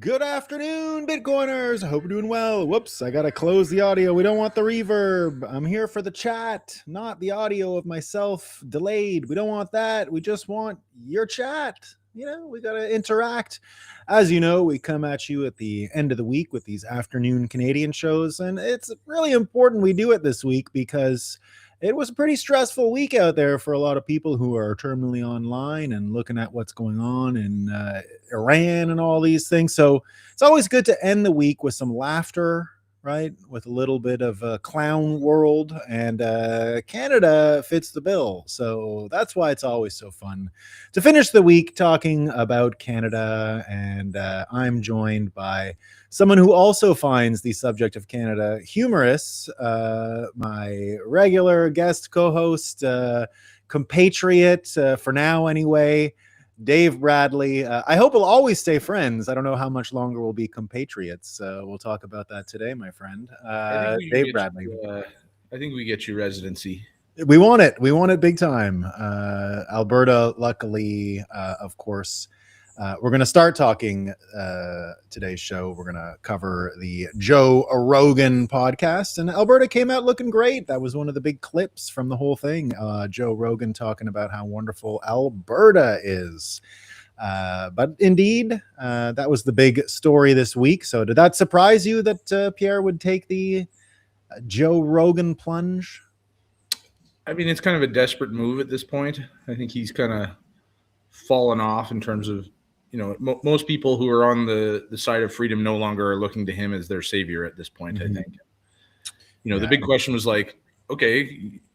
Good afternoon, Bitcoiners. I hope you're doing well. Whoops, I gotta close the audio. We don't want the reverb. I'm here for the chat, not the audio of myself delayed. We don't want that. We just want your chat. We gotta interact. As you know, we come at you at the end of the week with these afternoon Canadian shows, and it's really important we do it this week because it was a pretty stressful week out there for a lot of people who are terminally online and looking at what's going on in Iran and all these things. So it's always good to end the week with some laughter, right? With a little bit of a clown world, and Canada fits the bill. So that's why it's always so fun to finish the week talking about Canada. And I'm joined by someone who also finds the subject of Canada humorous, my regular guest co-host, compatriot, for now anyway, Dave Bradley. I hope we'll always stay friends. I don't know how much longer we'll be compatriots. We'll talk about that today, my friend. Dave Bradley. I think we get you residency. We want it. We want it big time. Alberta, luckily, of course. We're going to start talking today's show. We're going to cover the Joe Rogan podcast, and Alberta came out looking great. That was one of the big clips from the whole thing. Joe Rogan talking about how wonderful Alberta is. But indeed, that was the big story this week. So did that surprise you that Pierre would take the Joe Rogan plunge? I mean, it's kind of a desperate move at this point. I think he's kind of fallen off in terms of, most people who are on the side of freedom no longer are looking to him as their savior at this point. Mm-hmm. I think, the big question was like, okay,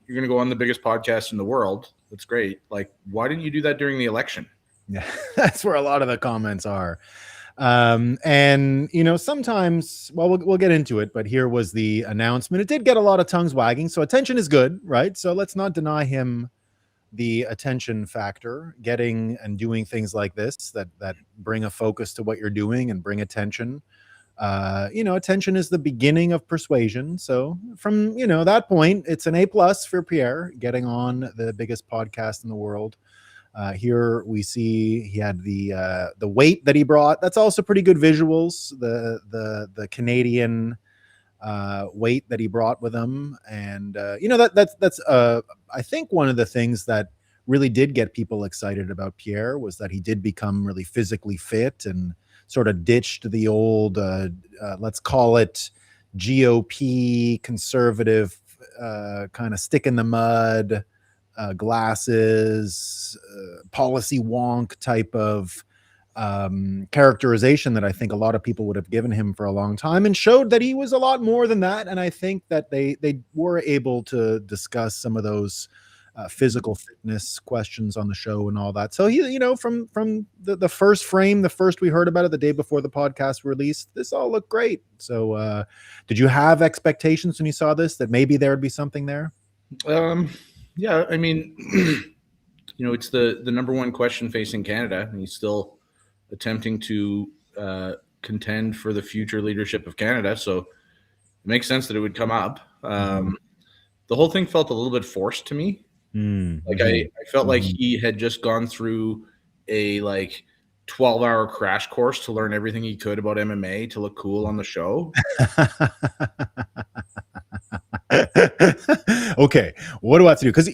you're going to go on the biggest podcast in the world. That's great. Like, why didn't you do that during the election? Yeah, that's where a lot of the comments are. And sometimes, well, we'll get into it, but here was the announcement. It did get a lot of tongues wagging. So attention is good, right? So let's not deny him the attention factor, getting and doing things like this that bring a focus to what you're doing and bring attention. Attention is the beginning of persuasion. So from, that point, it's an A+ for Pierre getting on the biggest podcast in the world. Here we see he had the weight that he brought. That's also pretty good visuals. The Canadian weight that he brought with him, and that's I think one of the things that really did get people excited about Pierre was that he did become really physically fit and sort of ditched the old let's call it GOP conservative kind of stick in the mud glasses policy wonk type of characterization that I think a lot of people would have given him for a long time, and showed that he was a lot more than that. And I think that they were able to discuss some of those physical fitness questions on the show and all that. So he, from the first frame, the first we heard about it the day before the podcast released, this all looked great. So did you have expectations when you saw this that maybe there would be something there? Yeah, I mean, it's the number one question facing Canada, and he's still attempting to contend for the future leadership of Canada. So it makes sense that it would come up. The whole thing felt a little bit forced to me. Like I felt like he had just gone through a 12-hour crash course to learn everything he could about MMA to look cool on the show. Okay, what do I have to do? Because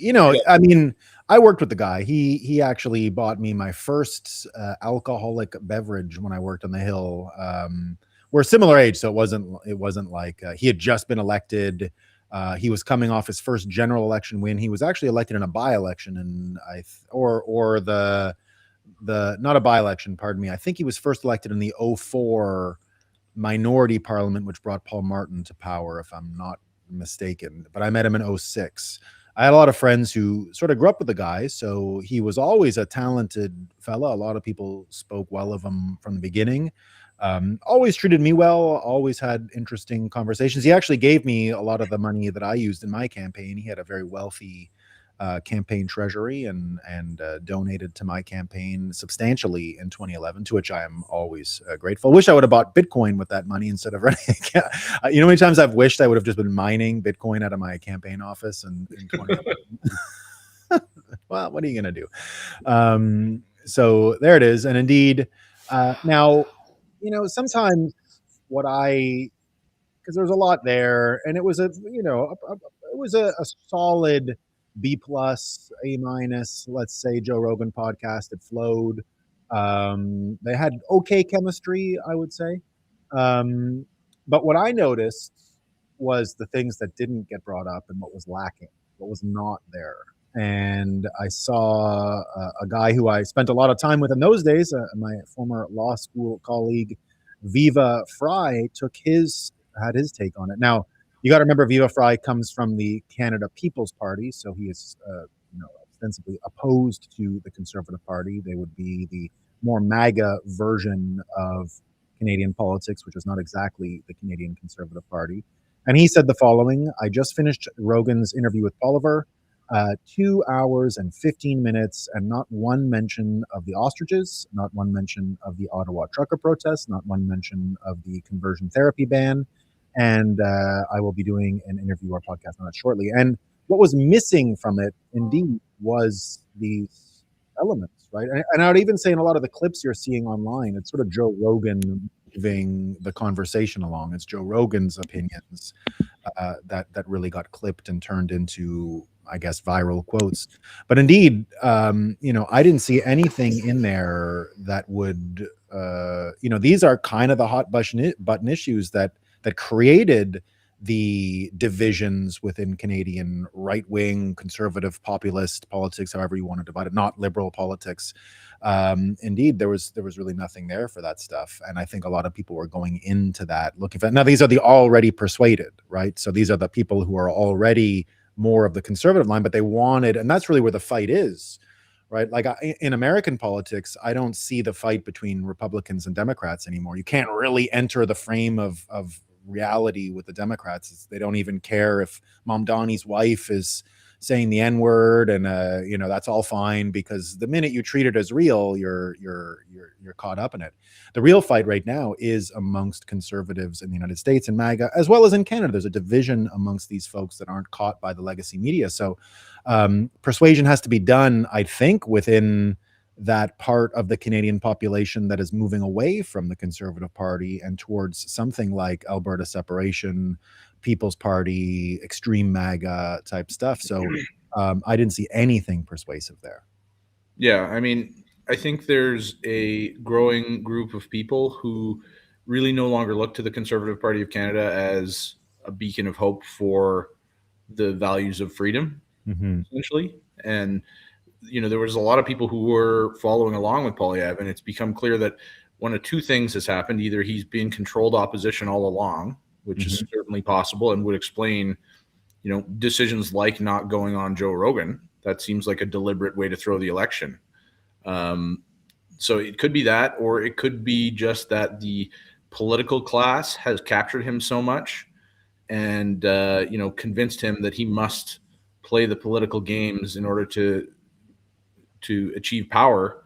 I mean, I worked with the guy. He actually bought me my first alcoholic beverage when I worked on the Hill. We're a similar age, so it wasn't like he had just been elected. He was coming off his first general election win. He was actually elected in a by-election, and not a by-election, pardon me. I think he was first elected in the 2004 minority parliament, which brought Paul Martin to power, if I'm not mistaken. But I met him in 2006. I had a lot of friends who sort of grew up with the guy, so he was always a talented fella. A lot of people spoke well of him from the beginning. Always treated me well, always had interesting conversations. He actually gave me a lot of the money that I used in my campaign. He had a very wealthy campaign treasury and donated to my campaign substantially in 2011, to which I am always grateful. Wish I would have bought Bitcoin with that money instead of running. How many times I've wished I would have just been mining Bitcoin out of my campaign office in 2011. Well, what are you going to do? So there it is. And indeed, now sometimes what I because there was a lot there, and it was it was a solid B plus, A minus. Let's say Joe Rogan podcast. It flowed. They had okay chemistry, I would say. Um, but what I noticed was the things that didn't get brought up and what was lacking, what was not there. And I saw a guy who I spent a lot of time with in those days, my former law school colleague, Viva Fry, had his take on it. Now, you got to remember, Viva Fry comes from the Canada People's Party, so he is ostensibly opposed to the Conservative Party. They would be the more MAGA version of Canadian politics, which is not exactly the Canadian Conservative Party. And he said the following: I just finished Rogan's interview with Oliver. 2 hours and 15 minutes, and not one mention of the ostriches, not one mention of the Ottawa trucker protests, not one mention of the conversion therapy ban. And I will be doing an interview or podcast on it shortly. And what was missing from it, indeed, was these elements, right? And I would even say in a lot of the clips you're seeing online, it's sort of Joe Rogan moving the conversation along. It's Joe Rogan's opinions that really got clipped and turned into, I guess, viral quotes. But indeed, I didn't see anything in there that would, these are kind of the hot button issues that created the divisions within Canadian right-wing, conservative, populist politics, however you want to divide it, not liberal politics. Indeed, there was really nothing there for that stuff. And I think a lot of people were going into that looking for, now these are the already persuaded, right? So these are the people who are already more of the conservative line, but they wanted, and that's really where the fight is, right? Like in American politics, I don't see the fight between Republicans and Democrats anymore. You can't really enter the frame of reality with the Democrats. They don't even care if Mom Donnie's wife is saying the N-word, and that's all fine, because the minute you treat it as real, you're caught up in it. The real fight right now is amongst conservatives in the United States and MAGA, as well as in Canada. There's a division amongst these folks that aren't caught by the legacy media. So persuasion has to be done, I think, within that part of the Canadian population that is moving away from the Conservative Party and towards something like Alberta separation, People's Party, extreme MAGA type stuff. So I didn't see anything persuasive there. Yeah, I mean, I think there's a growing group of people who really no longer look to the Conservative Party of Canada as a beacon of hope for the values of freedom, essentially. And there was a lot of people who were following along with Poilievre, and it's become clear that one of two things has happened. Either he's been controlled opposition all along, which is certainly possible and would explain, decisions like not going on Joe Rogan. That seems like a deliberate way to throw the election. So it could be that, or it could be just that the political class has captured him so much and, convinced him that he must play the political games in order to achieve power,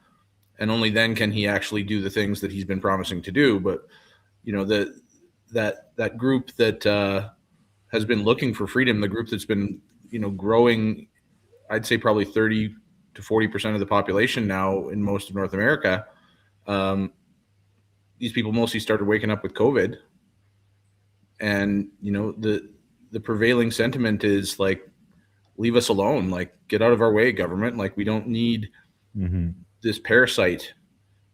and only then can he actually do the things that he's been promising to do. But that group that has been looking for freedom, the group that's been growing, I'd say probably 30 to 40% of the population now in most of North America. These people mostly started waking up with COVID, and the prevailing sentiment is like, leave us alone, like get out of our way, government. Like we don't need this parasite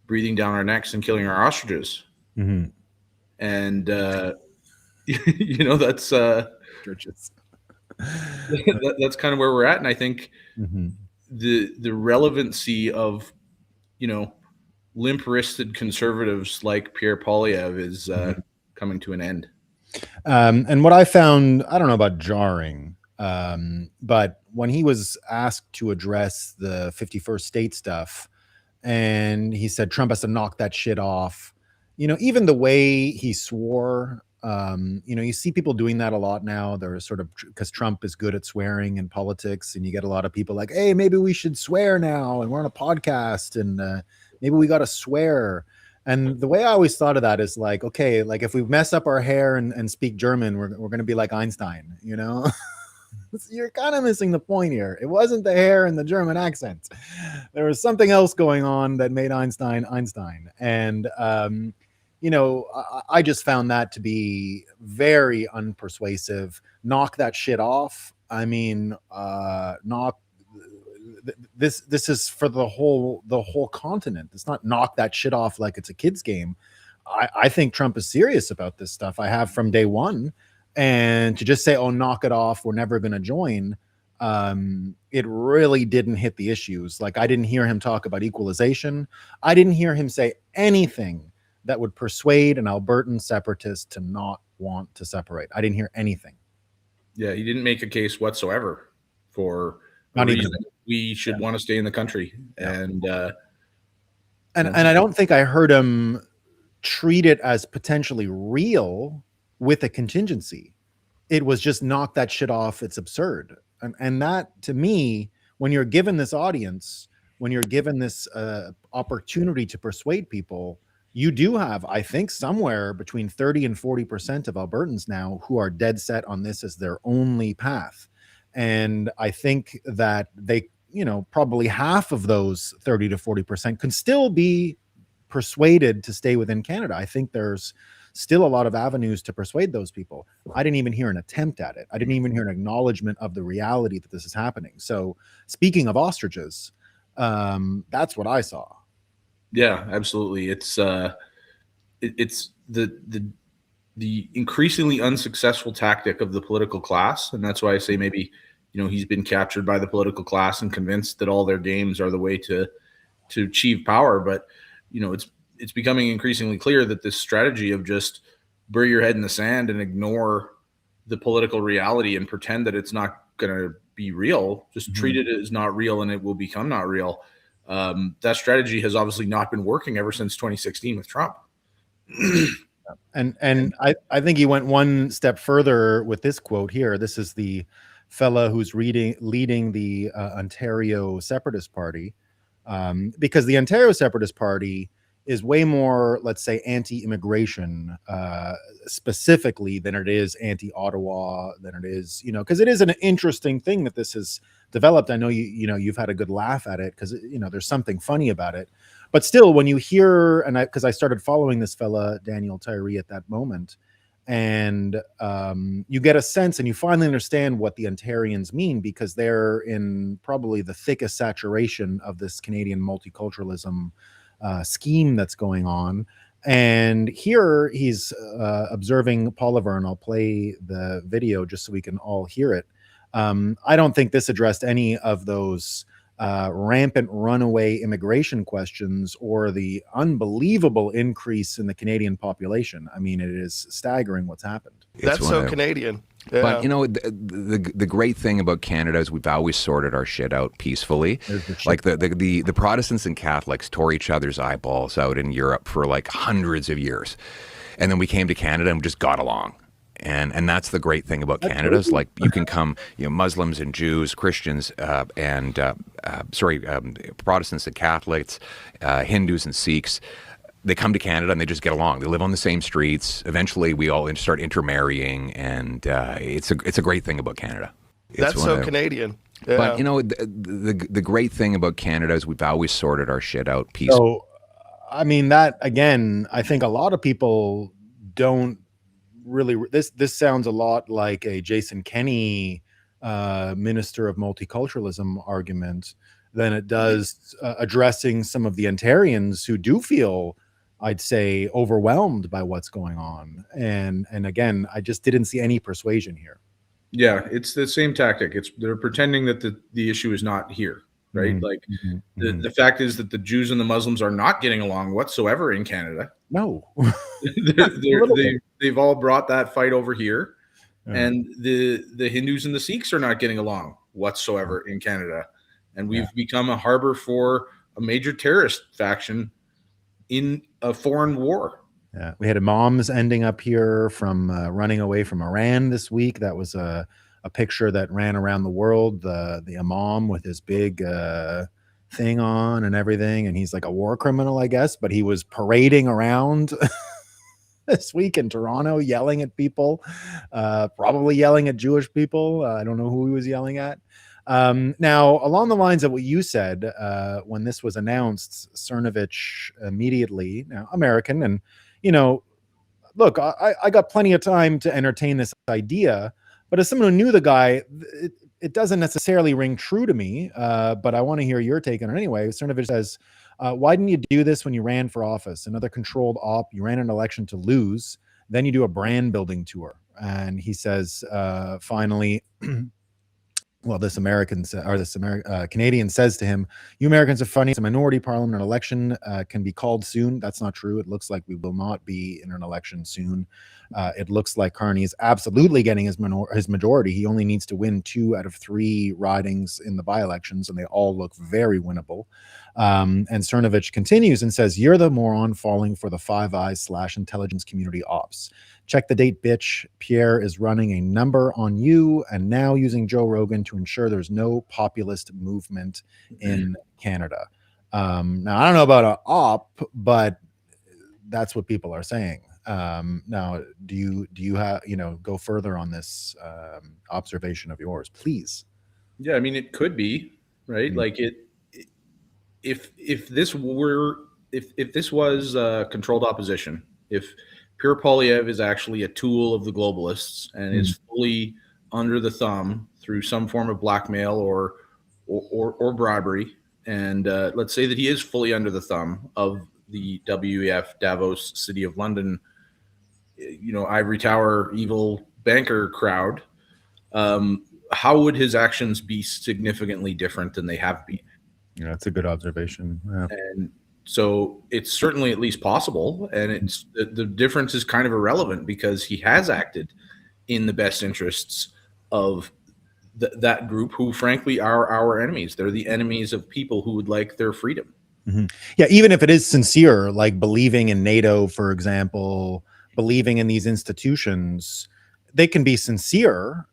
breathing down our necks and killing our ostriches. And that's Churches. that's kind of where we're at. And I think the relevancy of limp-wristed conservatives like Pierre Poilievre is coming to an end. And what I found, I don't know about jarring, but when he was asked to address the 51st state stuff, and he said Trump has to knock that shit off, even the way he swore, you see people doing that a lot now. They're sort of, because Trump is good at swearing in politics, and you get a lot of people like, hey, maybe we should swear now, and we're on a podcast, and maybe we got to swear. And the way I always thought of that is like, okay, like if we mess up our hair and speak German, we're going to be like Einstein, You're kind of missing the point here. It wasn't the hair and the German accent. There was something else going on that made Einstein. And I just found that to be very unpersuasive. Knock that shit off. I mean, knock this is for the whole continent. It's not knock that shit off like it's a kid's game. I think Trump is serious about this stuff. I have from day one. And to just say, oh, knock it off, we're never going to join, it really didn't hit the issues. Like, I didn't hear him talk about equalization. I didn't hear him say anything that would persuade an Albertan separatist to not want to separate. I didn't hear anything. Yeah, he didn't make a case whatsoever for a Not even reason we should want to stay in the country. Yeah. And I don't think I heard him treat it as potentially real with a contingency. It was just knock that shit off. It's absurd. And that, to me, when you're given this audience, when you're given this opportunity to persuade people, you do have, I think, somewhere between 30 and 40% of Albertans now who are dead set on this as their only path. And I think that they, probably half of those 30 to 40% can still be persuaded to stay within Canada. I think there's still a lot of avenues to persuade those people. I didn't even hear an attempt at it. I didn't even hear an acknowledgement of the reality that this is happening. So speaking of ostriches, that's what I saw. Yeah, absolutely. It's the increasingly unsuccessful tactic of the political class, and that's why I say maybe he's been captured by the political class and convinced that all their games are the way to achieve power. But it's becoming increasingly clear that this strategy of just bury your head in the sand and ignore the political reality and pretend that it's not going to be real, just treat it as not real and it will become not real. That strategy has obviously not been working ever since 2016 with Trump. And I think he went one step further with this quote here. This is the fella who's leading the Ontario Separatist Party, because the Ontario Separatist Party is way more, let's say, anti-immigration specifically than it is anti-Ottawa, than it is, because it is an interesting thing that this has developed. I know you've had a good laugh at it because there's something funny about it, but still, when you hear, and because I started following this fella Daniel Tyree at that moment, and you get a sense and you finally understand what the Ontarians mean, because they're in probably the thickest saturation of this Canadian multiculturalism scheme that's going on. And here he's observing Paul Laverne. I'll play the video just so we can all hear it. I don't think this addressed any of those rampant runaway immigration questions or the unbelievable increase in the Canadian population. I mean, it is staggering what's happened. That's so Canadian. Yeah. But the great thing about Canada is we've always sorted our shit out peacefully. Like the Protestants and Catholics tore each other's eyeballs out in Europe for like hundreds of years, and then we came to Canada and just got along. And that's the great thing about Canada is like you can come, Muslims and Jews, Christians, Protestants and Catholics, Hindus and Sikhs. They come to Canada and they just get along. They live on the same streets. Eventually, we all start intermarrying, and it's a great thing about Canada. That's so Canadian. Yeah. But the great thing about Canada is we've always sorted our shit out peacefully. So, I mean, that again, I think a lot of people don't really. This sounds a lot like a Jason Kenney, Minister of Multiculturalism argument than it does addressing some of the Ontarians who do feel, I'd say, overwhelmed by what's going on. And again, I just didn't see any persuasion here. Yeah, it's the same tactic. They're pretending that the issue is not here, right? Mm-hmm. Like the fact is that the Jews and the Muslims are not getting along whatsoever in Canada. No, they've all brought that fight over here, and the Hindus and the Sikhs are not getting along whatsoever in Canada, and we've become a harbor for a major terrorist faction in a foreign war. Yeah, we had imams ending up here from running away from Iran this week. That was a picture that ran around the world. The imam with his big thing on and everything, and he's like a war criminal, I guess. But he was parading around this week in Toronto, yelling at people, probably yelling at Jewish people. I don't know who he was yelling at. Now, along the lines of what you said, when this was announced, Cernovich immediately, now American, and you know, look, I got plenty of time to entertain this idea, but as someone who knew the guy, it doesn't necessarily ring true to me. But I want to hear your take on it anyway. Cernovich says, why didn't you do this when you ran for office? Another controlled op. You ran an election to lose. Then you do a brand building tour. And he says, finally, well, this Canadian says to him, "You Americans are funny. It's a minority parliament. An election can be called soon." That's not true. It looks like we will not be in an election soon. It looks like Carney is absolutely getting his majority. He only needs to win 2 out of 3 ridings in the by-elections, and they all look very winnable. And Cernovich continues and says, "You're the moron falling for the Five Eyes / intelligence community ops. Check the date, bitch. Pierre is running a number on you and now using Joe Rogan to ensure there's no populist movement in Canada." Now, I don't know about an op, but that's what people are saying. Now, do you have, go further on this observation of yours, please? Yeah, I mean, it could be, right? Like if this was controlled opposition, if Pierre Poilievre is actually a tool of the globalists and is fully under the thumb through some form of blackmail or bribery, and let's say that he is fully under the thumb of the WEF, Davos, City of London, ivory tower, evil banker crowd, how would his actions be significantly different than they have been? Yeah, that's a good observation. Yeah. And so it's certainly at least possible, and it's the difference is kind of irrelevant because he has acted in the best interests of that group, who frankly are our enemies. They're the enemies of people who would like their freedom. Mm-hmm. Yeah, even if it is sincere, like believing in NATO, for example, believing in these institutions, they can be sincere.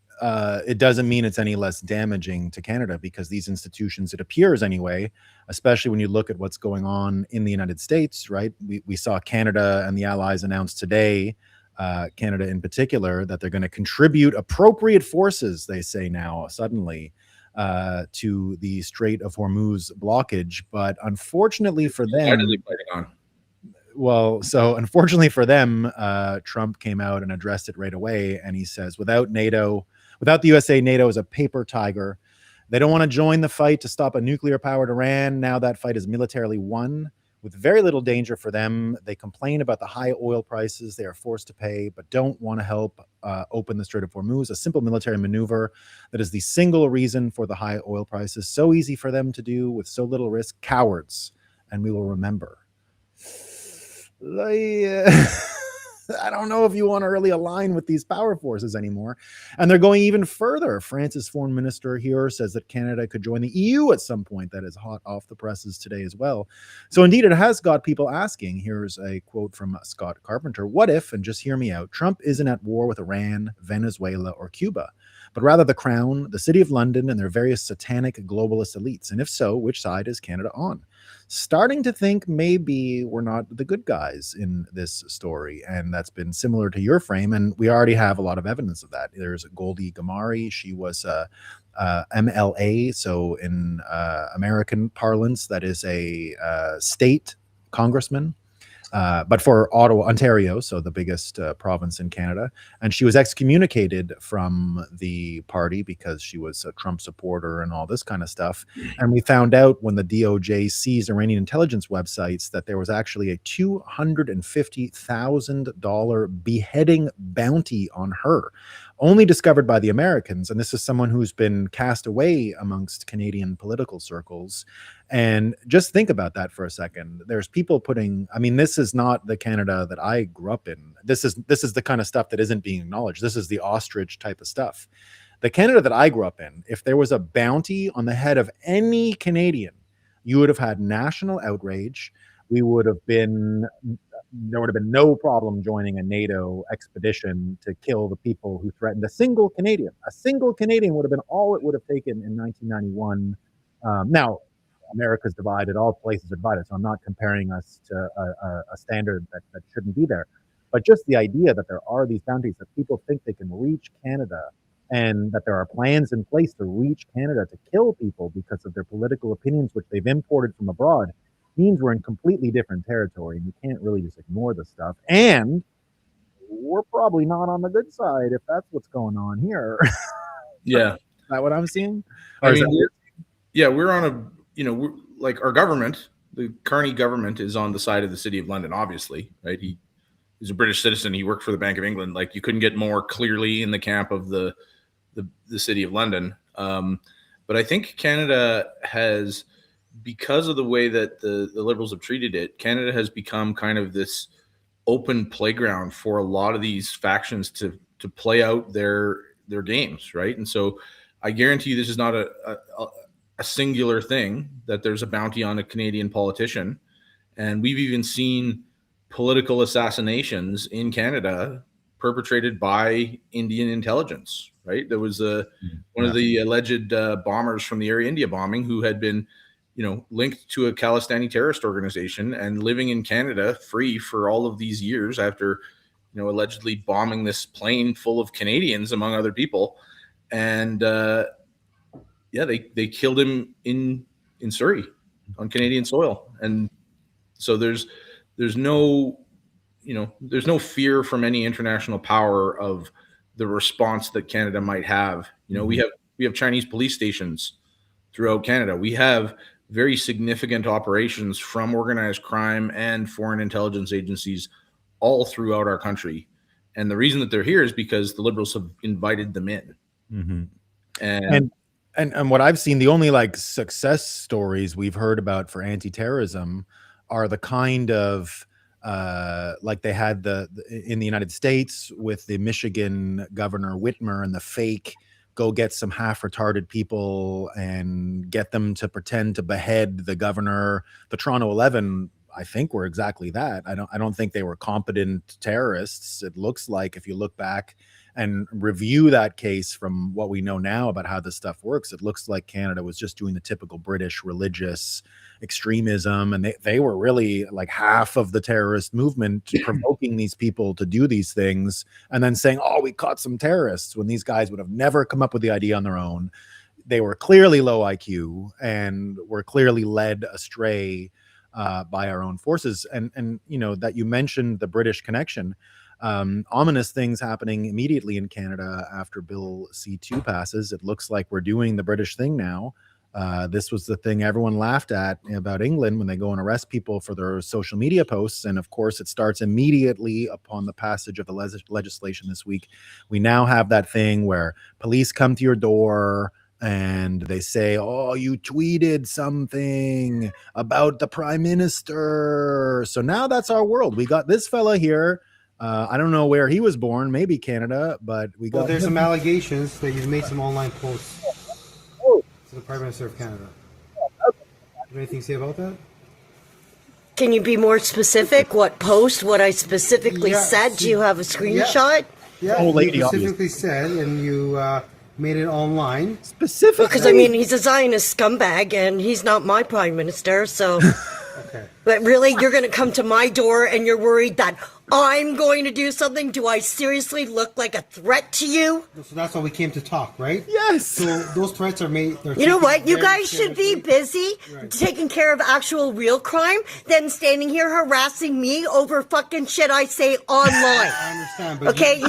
It doesn't mean it's any less damaging to Canada, because these institutions, it appears anyway, especially when you look at what's going on in the United States, right? We saw Canada and the Allies announce today, Canada in particular, that they're going to contribute appropriate forces, they say now, suddenly, to the Strait of Hormuz blockage. But unfortunately for them, unfortunately for them, Trump came out and addressed it right away. And he says, without the USA, NATO is a paper tiger. They don't want to join the fight to stop a nuclear-powered Iran. Now that fight is militarily won with very little danger for them. They complain about the high oil prices they are forced to pay, but don't want to help open the Strait of Hormuz, a simple military maneuver that is the single reason for the high oil prices. So easy for them to do with so little risk. Cowards, and we will remember. I don't know if you want to really align with these power forces anymore. And they're going even further. France's foreign minister here says that Canada could join the EU at some point. That is hot off the presses today as well. So indeed, it has got people asking. Here's a quote from Scott Carpenter. What if, and just hear me out, Trump isn't at war with Iran, Venezuela, or Cuba, but rather the Crown, the City of London, and their various satanic globalist elites? And if so, which side is Canada on? Starting to think maybe we're not the good guys in this story. And that's been similar to your frame. And we already have a lot of evidence of that. There's Goldie Gamari. She was MLA. So in American parlance, that is a state congressman. But for Ottawa, Ontario, so the biggest province in Canada. And she was excommunicated from the party because she was a Trump supporter and all this kind of stuff. And we found out when the DOJ seized Iranian intelligence websites that there was actually a $250,000 beheading bounty on her, only discovered by the Americans. And this is someone who's been cast away amongst Canadian political circles. And just think about that for a second. There's people this is not the Canada that I grew up in. This is the kind of stuff that isn't being acknowledged. This is the ostrich type of stuff. The Canada that I grew up in, if there was a bounty on the head of any Canadian, you would have had national outrage. There would have been no problem joining a NATO expedition to kill the people who threatened a single Canadian. A single Canadian would have been all it would have taken in 1991. Now, America's divided, all places are divided, so I'm not comparing us to a standard that shouldn't be there. But just the idea that there are these boundaries, that people think they can reach Canada, and that there are plans in place to reach Canada to kill people because of their political opinions, which they've imported from abroad. means we're in completely different territory, and you can't really just ignore the stuff. And we're probably not on the good side if that's what's going on here. Yeah. Is that what I'm seeing? I mean, we're on a, we're, like, our government, the Carney government is on the side of the City of London, obviously, right? He's a British citizen. He worked for the Bank of England. Like, you couldn't get more clearly in the camp of the City of London. But I think Canada has, because of the way that the Liberals have treated it, Canada has become kind of this open playground for a lot of these factions to play out their games, right? And so I guarantee you this is not a singular thing, that there's a bounty on a Canadian politician. And we've even seen political assassinations in Canada perpetrated by Indian intelligence, right? There was one of the alleged bombers from the Air India bombing who had been, linked to a Khalistani terrorist organization and living in Canada free for all of these years after, allegedly bombing this plane full of Canadians, among other people. And they killed him in Surrey on Canadian soil. And so there's no fear from any international power of the response that Canada might have. We have Chinese police stations throughout Canada. We have very significant operations from organized crime and foreign intelligence agencies all throughout our country. And the reason that they're here is because the Liberals have invited them in. Mm-hmm. And what I've seen, the only like success stories we've heard about for anti-terrorism are the kind of like they had in the United States with the Michigan Governor Whitmer and the fake go get some half-retarded people and get them to pretend to behead the governor. The Toronto 11, I think, were exactly that. I don't think they were competent terrorists. It looks like, if you look back and review that case from what we know now about how this stuff works, it looks like Canada was just doing the typical British religious extremism, and they were really like half of the terrorist movement, provoking these people to do these things and then saying, oh, we caught some terrorists, when these guys would have never come up with the idea on their own. They were clearly low IQ and were clearly led astray by our own forces. And that you mentioned the British connection. Ominous things happening immediately in Canada after Bill C2 passes. It looks like we're doing the British thing now. This was the thing everyone laughed at about England when they go and arrest people for their social media posts. And of course, it starts immediately upon the passage of the legislation this week. We now have that thing where police come to your door and they say, oh, you tweeted something about the prime minister. So now that's our world. We got this fella here. I don't know where he was born, maybe Canada, but we got. Well, there's some allegations that you've made some online posts to the Prime Minister of Canada. Do you have anything to say about that? Can you be more specific? What post? What I specifically said? Do you have a screenshot? Yeah, old lady, you specifically said, and you made it online. Specifically? Because, I mean, he's a Zionist scumbag, and he's not my prime minister, so... Okay. But really, you're going to come to my door, and you're worried that I'm going to do something? Do I seriously look like a threat to you? So that's why we came to talk, right? Yes. So those threats are made... You know what? You guys should be busy taking care of actual real crime than standing here harassing me over fucking shit I say online. I understand, but... Okay,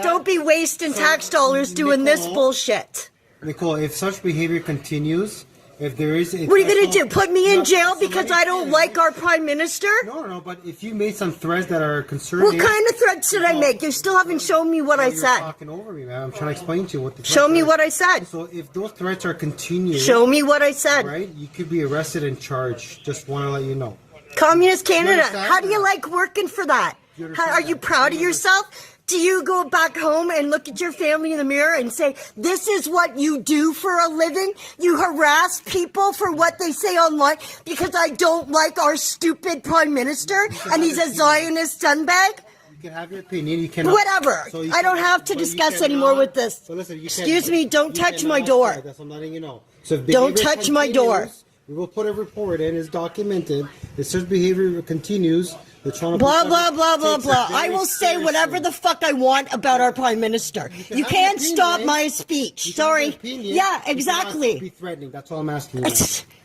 don't be wasting tax dollars doing this bullshit. Nicole, if such behavior continues... If there is what are you going to do? Put me in jail because I don't like our prime minister? No, but if you made some threats that are concerning... What kind of threats did I make? You still haven't shown me what I said. You're talking over me, man. I'm trying to explain to you what the threats Show me are. what I said. So if those threats are continuing... Show me what I said. Right? You could be arrested and charged. Just want to let you know. Communist Canada, how do you like working for that? Are you proud of yourself? Do you go back home and look at your family in the mirror and say, this is what you do for a living? You harass people for what they say online because I don't like our stupid prime minister and he's a Zionist scumbag? You can have your opinion. You cannot. Whatever. So I don't have to discuss anymore with this. So listen, excuse me, don't touch my door. That's what I'm letting you know. So if don't touch my door. We will put a report in, it's documented. If such behavior continues, Blah, blah, blah, blah, blah. I will say whatever the fuck I want about our prime minister. You can't stop my speech. Sorry. Yeah, exactly. Be threatening. That's all I'm asking.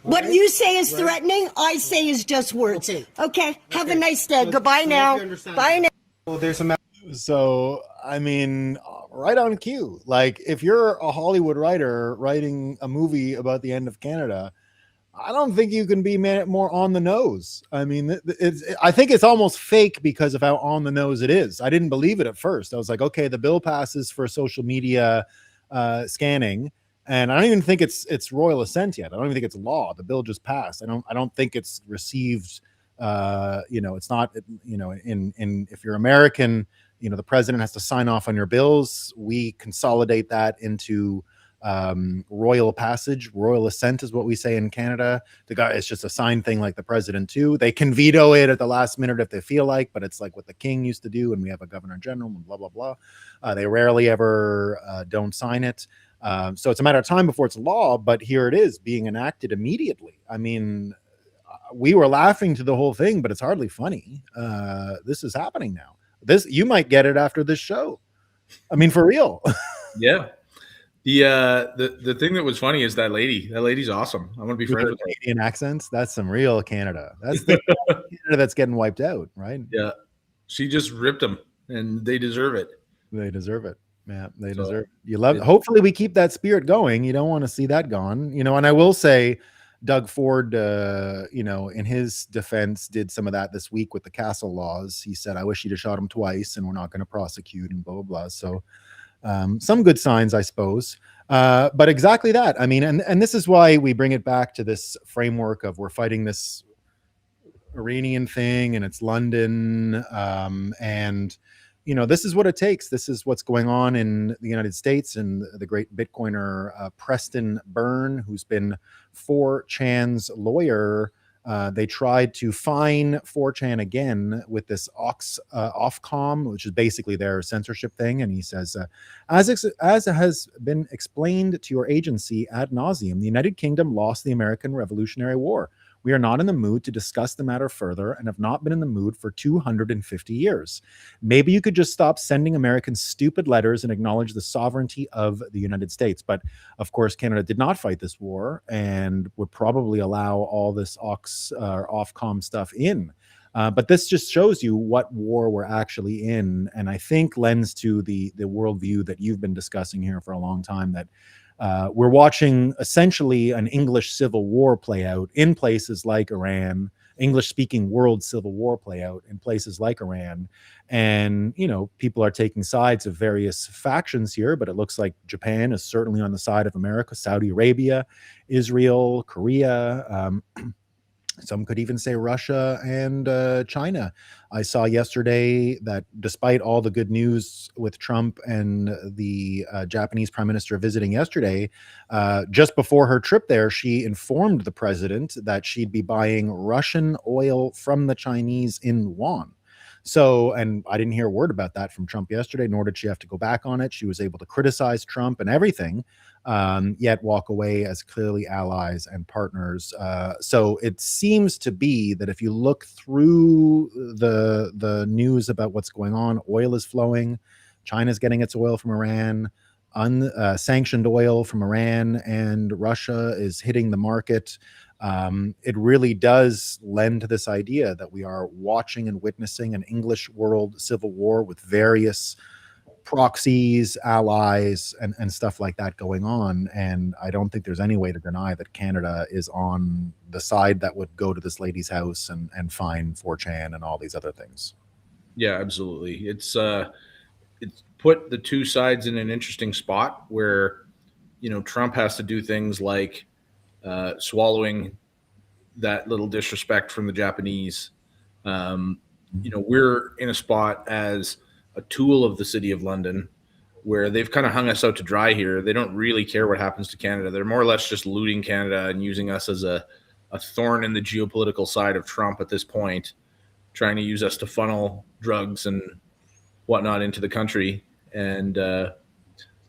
What you say is threatening, I say is just words. Okay. Have a nice day. Goodbye now. Bye now. Well, there's some. So, I mean, right on cue. Like, if you're a Hollywood writer writing a movie about the end of Canada, I don't think you can be more on the nose. I mean, I think it's almost fake because of how on the nose it is. I didn't believe it at first. I was like, okay, the bill passes for social media scanning, and I don't even think it's royal assent yet. I don't even think it's law. The bill just passed. I don't think it's received. It's not. In if you're American, the president has to sign off on your bills. We consolidate that into royal passage. Royal assent is what we say in Canada. It's just a signed thing like the president too. They can veto it at the last minute if they feel like, but it's like what the king used to do, and we have a governor general and blah blah blah. They rarely ever don't sign it. So it's a matter of time before it's law, but here it is being enacted immediately. I mean, we were laughing to the whole thing, but it's hardly funny. This is happening now. You might get it after this show. I mean, for real. Yeah. The thing that was funny is that lady. That lady's awesome. I'm gonna be friends with her. Canadian accents. That's some real Canada. That's the Canada that's getting wiped out, right? Yeah, she just ripped them, and they deserve it. They deserve it. Yeah, they deserve it. You love it. Hopefully, we keep that spirit going. You don't want to see that gone. And I will say, Doug Ford, in his defense, did some of that this week with the Castle laws. He said, "I wish he'd have shot him twice, and we're not going to prosecute," and blah blah blah. So. Some good signs, I suppose, but exactly that. I mean, and this is why we bring it back to this framework of we're fighting this Iranian thing, and it's London, and this is what it takes. This is what's going on in the United States, and the great Bitcoiner Preston Byrne, who's been 4chan's lawyer. They tried to fine 4chan again with this Ofcom, which is basically their censorship thing. And he says, as has been explained to your agency ad nauseum, the United Kingdom lost the American Revolutionary War. We are not in the mood to discuss the matter further and have not been in the mood for 250 years. Maybe you could just stop sending Americans stupid letters and acknowledge the sovereignty of the United States. But of course, Canada did not fight this war and would probably allow all this Ofcom stuff in. But this just shows you what war we're actually in, and I think lends to the worldview that you've been discussing here for a long time, that we're watching essentially an English civil war play out in places like Iran, English-speaking world civil war play out in places like Iran. And, people are taking sides of various factions here, but it looks like Japan is certainly on the side of America, Saudi Arabia, Israel, Korea, some could even say Russia and China. I saw yesterday that despite all the good news with Trump and the Japanese prime minister visiting yesterday, just before her trip there, she informed the president that she'd be buying Russian oil from the Chinese in yuan. So, and I didn't hear a word about that from Trump yesterday, nor did she have to go back on it. She was able to criticize Trump and everything, yet walk away as clearly allies and partners. So it seems to be that if you look through the news about what's going on, oil is flowing. China's getting its oil from Iran. Sanctioned oil from Iran and Russia is hitting the market. It really does lend to this idea that we are watching and witnessing an English world civil war with various proxies, allies, and stuff like that going on. And I don't think there's any way to deny that Canada is on the side that would go to this lady's house and fine 4chan and all these other things. Yeah, absolutely. It's put the two sides in an interesting spot where, Trump has to do things like swallowing that little disrespect from the Japanese. We're in a spot as a tool of the City of London where they've kind of hung us out to dry here. They don't really care what happens to Canada. They're more or less just looting Canada and using us as a thorn in the geopolitical side of Trump at this point, trying to use us to funnel drugs and whatnot into the country. And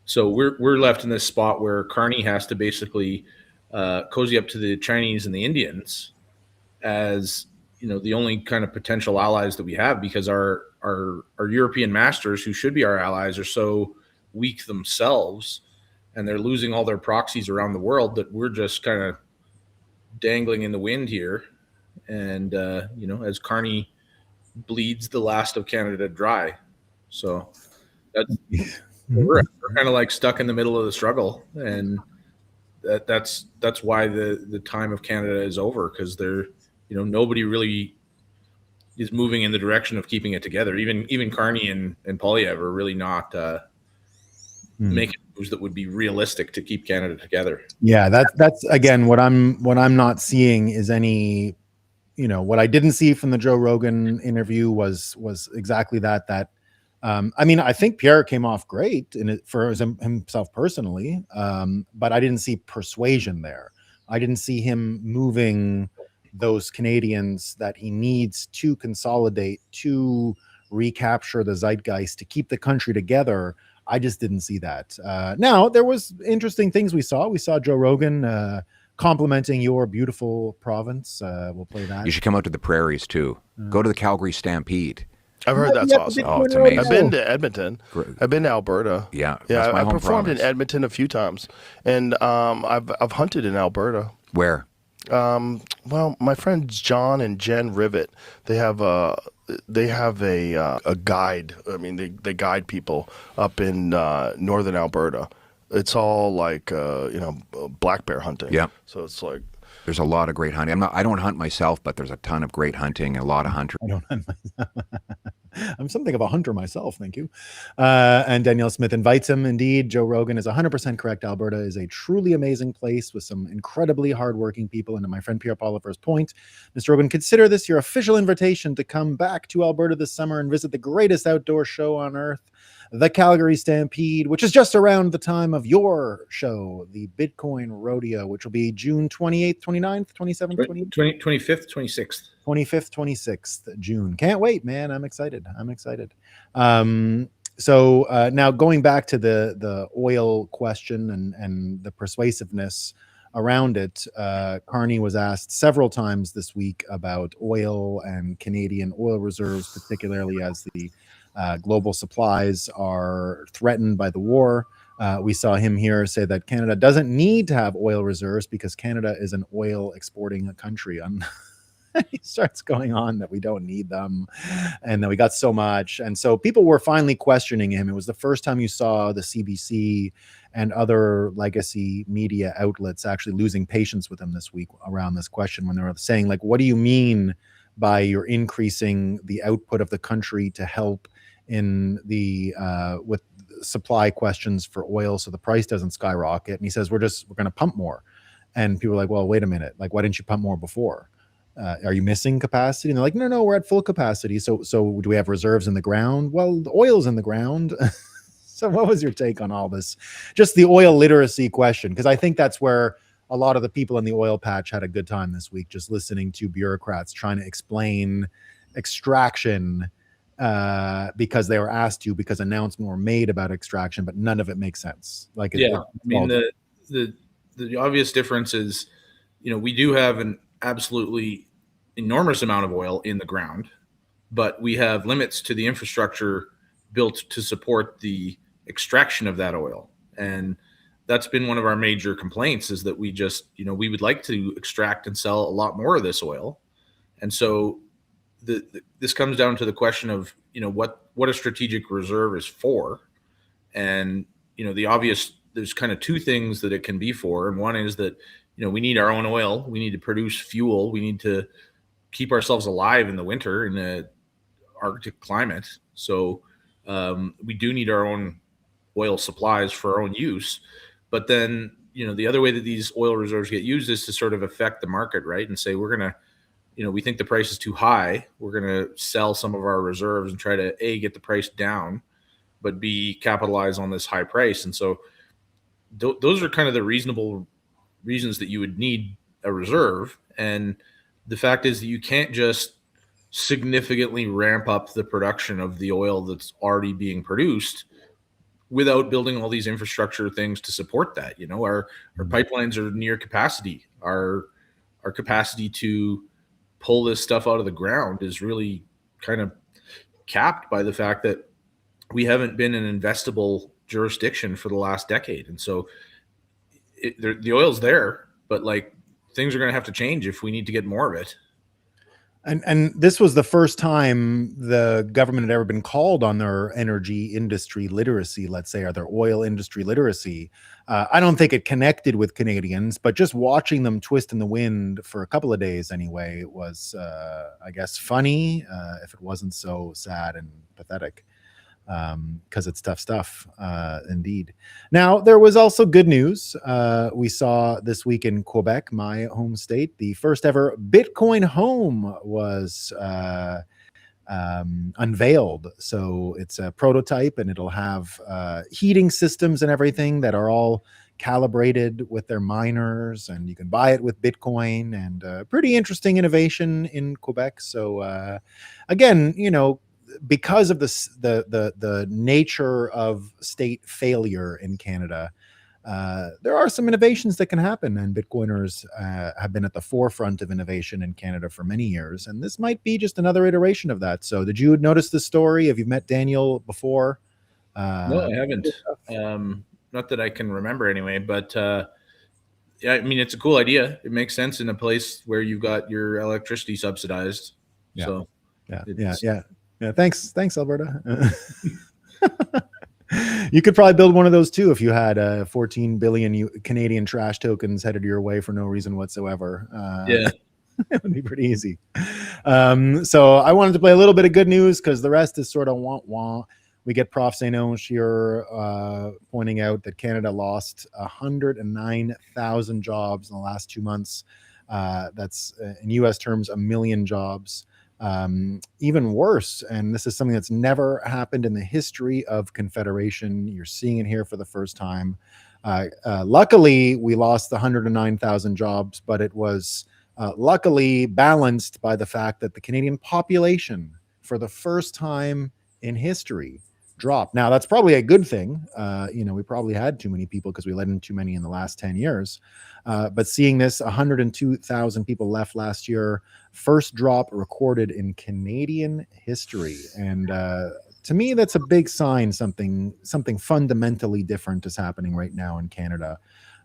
so we're left in this spot where Carney has to basically cozy up to the Chinese and the Indians as the only kind of potential allies that we have, because our European masters, who should be our allies, are so weak themselves, and they're losing all their proxies around the world, that we're just kind of dangling in the wind here. And as Carney bleeds the last of Canada dry, so that's we're kind of like stuck in the middle of the struggle, and that's why the time of Canada is over, because they're nobody really is moving in the direction of keeping it together. Even Carney and Poilievre are really not making moves that would be realistic to keep Canada together. Yeah, that's again what I'm not seeing is any, what I didn't see from the Joe Rogan interview was exactly that. I mean, I think Pierre came off great for himself personally, but I didn't see persuasion there. I didn't see him moving those Canadians that he needs to consolidate, to recapture the zeitgeist, to keep the country together. I just didn't see that. Now, there was interesting things we saw. We saw Joe Rogan complimenting your beautiful province. We'll play that. You should come out to the prairies too. Go to the Calgary Stampede. I've heard that's awesome. Oh, it's amazing. I've been to Edmonton. I've been to Alberta. Yeah, I performed in Edmonton a few times, and I've hunted in Alberta. Where? Well, my friends John and Jen Rivet, they have a guide. I mean, they guide people up in northern Alberta. It's all like black bear hunting. Yeah. So it's like there's a lot of great hunting. I don't hunt myself, but there's a ton of great hunting and a lot of hunters. I don't hunt myself. I'm something of a hunter myself, thank you. And Danielle Smith invites him. Indeed, Joe Rogan is 100% correct. Alberta is a truly amazing place with some incredibly hardworking people. And to my friend Pierre Polifer's point, Mr. Rogan, consider this your official invitation to come back to Alberta this summer and visit the greatest outdoor show on earth, the Calgary Stampede, which is just around the time of your show, the Bitcoin Rodeo, which will be June 28th, 29th, 27th, 28th? 25th, 26th. 25th, 26th June. Can't wait, man. I'm excited. So now going back to the oil question and the persuasiveness around it, Carney was asked several times this week about oil and Canadian oil reserves, particularly as the global supplies are threatened by the war. We saw him here say that Canada doesn't need to have oil reserves because Canada is an oil exporting country. He starts going on that we don't need them and that we got so much. And so people were finally questioning him. It was the first time you saw the CBC and other legacy media outlets actually losing patience with him this week around this question, when they were saying, like, what do you mean by you're increasing the output of the country to help in the with supply questions for oil so the price doesn't skyrocket? And he says, we're going to pump more. And people are like, well, wait a minute. Like, why didn't you pump more before? Are you missing capacity? And they're like, no, we're at full capacity. So do we have reserves in the ground? Well, the oil's in the ground. So what was your take on all this? Just the oil literacy question, because I think that's where a lot of the people in the oil patch had a good time this week, just listening to bureaucrats trying to explain extraction because they were asked to, because announcements were made about extraction, but none of it makes sense. Like, I mean, the obvious difference is, we do have an absolutely enormous amount of oil in the ground, but we have limits to the infrastructure built to support the extraction of that oil. And that's been one of our major complaints, is that we just, we would like to extract and sell a lot more of this oil. And so this comes down to the question of, what a strategic reserve is for. And, the obvious, there's kind of two things that it can be for. And one is that, we need our own oil. We need to produce fuel. We need to keep ourselves alive in the winter in the Arctic climate. So we do need our own oil supplies for our own use. But then, the other way that these oil reserves get used is to sort of affect the market, right? And say, we're going to, we think the price is too high. We're going to sell some of our reserves and try to A, get the price down, but B, capitalize on this high price. And so those are kind of the reasonable reasons that you would need a reserve. And the fact is that you can't just significantly ramp up the production of the oil that's already being produced without building all these infrastructure things to support that. Our pipelines are near capacity. Our capacity to pull this stuff out of the ground is really kind of capped by the fact that we haven't been an investable jurisdiction for the last decade. And so the oil's there, but like things are going to have to change if we need to get more of it. And this was the first time the government had ever been called on their energy industry literacy, let's say, or their oil industry literacy. I don't think it connected with Canadians, but just watching them twist in the wind for a couple of days anyway was, I guess, funny, if it wasn't so sad and pathetic. Because it's tough stuff, indeed. Now, there was also good news. We saw this week in Quebec, my home state, the first ever Bitcoin home was unveiled. So it's a prototype, and it'll have heating systems and everything that are all calibrated with their miners, and you can buy it with Bitcoin, and pretty interesting innovation in Quebec. So again, you know, because of the nature of state failure in Canada, there are some innovations that can happen, and Bitcoiners have been at the forefront of innovation in Canada for many years, and this might be just another iteration of that. So, did you notice this story? Have you met Daniel before? No, I haven't. Not that I can remember anyway, but yeah, I mean, it's a cool idea. It makes sense in a place where you've got your electricity subsidized. Yeah. So Yeah. Thanks, Alberta. You could probably build one of those too if you had 14 billion Canadian trash tokens headed your way for no reason whatsoever. Yeah, it would be pretty easy. So I wanted to play a little bit of good news because the rest is sort of wah-wah. We get Prof. St. here pointing out that Canada lost 109,000 jobs in the last 2 months. That's in U.S. terms, 1 million jobs. Even worse, and this is something that's never happened in the history of Confederation. You're seeing it here for the first time. Luckily, we lost the 109,000 jobs, but it was luckily balanced by the fact that the Canadian population, for the first time in history, dropped. Now, that's probably a good thing. You know, we probably had too many people because we let in too many in the last 10 years. But seeing this, 102,000 people left last year, first drop recorded in Canadian history. And to me, that's a big sign something fundamentally different is happening right now in Canada.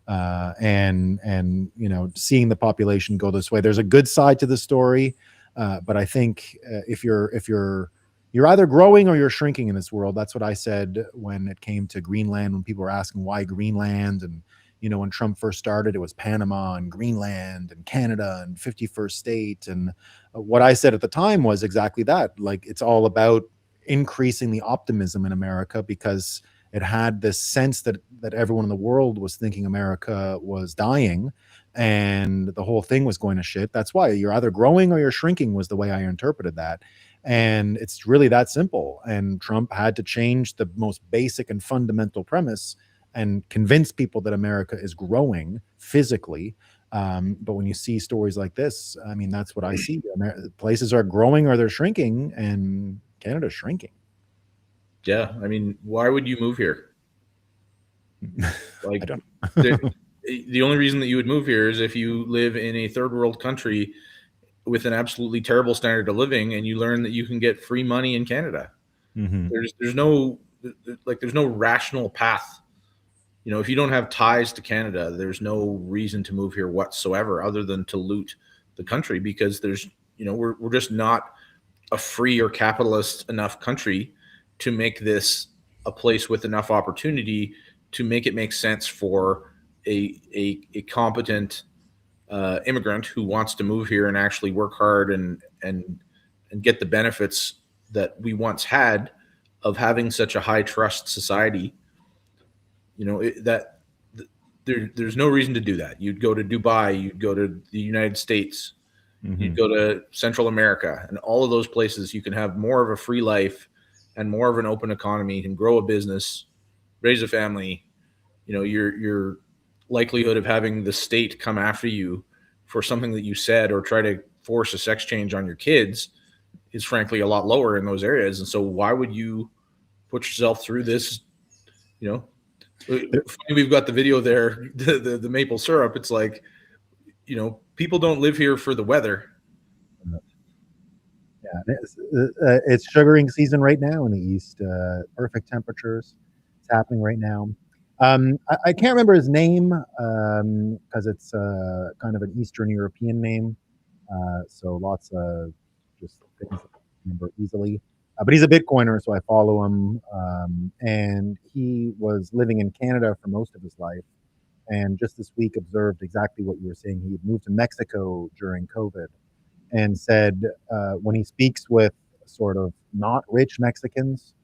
And you know, seeing the population go this way, there's a good side to the story. But I think if you're either growing or you're shrinking in this world. That's what I said when it came to Greenland, when people were asking why Greenland. And, you know, when Trump first started, it was Panama and Greenland and Canada and 51st state. And what I said at the time was exactly that. Like, it's all about increasing the optimism in America because it had this sense that everyone in the world was thinking America was dying and the whole thing was going to shit. That's why you're either growing or you're shrinking was the way I interpreted that. And it's really that simple. And Trump had to change the most basic and fundamental premise and convince people that America is growing physically. But when you see stories like this, I mean, that's what I see. Places are growing or they're shrinking, and Canada's shrinking. Yeah. I mean, why would you move here? Like, I don't the only reason that you would move here is if you live in a third world country with an absolutely terrible standard of living, and you learn that you can get free money in Canada. Mm-hmm. There's no rational path. You know, if you don't have ties to Canada, there's no reason to move here whatsoever, other than to loot the country, because there's, you know, we're just not a free or capitalist enough country to make this a place with enough opportunity to make it make sense for a competent immigrant who wants to move here and actually work hard and get the benefits that we once had of having such a high trust society. You know, there's no reason to do that. You'd go to Dubai, you'd go to the United States, Mm-hmm. you'd go to Central America, and all of those places you can have more of a free life and more of an open economy. You can grow a business, raise a family. You know, your likelihood of having the state come after you for something that you said or try to force a sex change on your kids is frankly a lot lower in those areas. And so why would you put yourself through this? You know, we've got the video there, the maple syrup. It's like, you know, people don't live here for the weather. It's sugaring season right now in the East. Perfect temperatures. It's happening right now. I can't remember his name because it's kind of an Eastern European name. So lots of just things that I remember easily. But he's a Bitcoiner, so I follow him. And he was living in Canada for most of his life. And just this week observed exactly what you were saying. He had moved to Mexico during COVID and said when he speaks with sort of not rich Mexicans,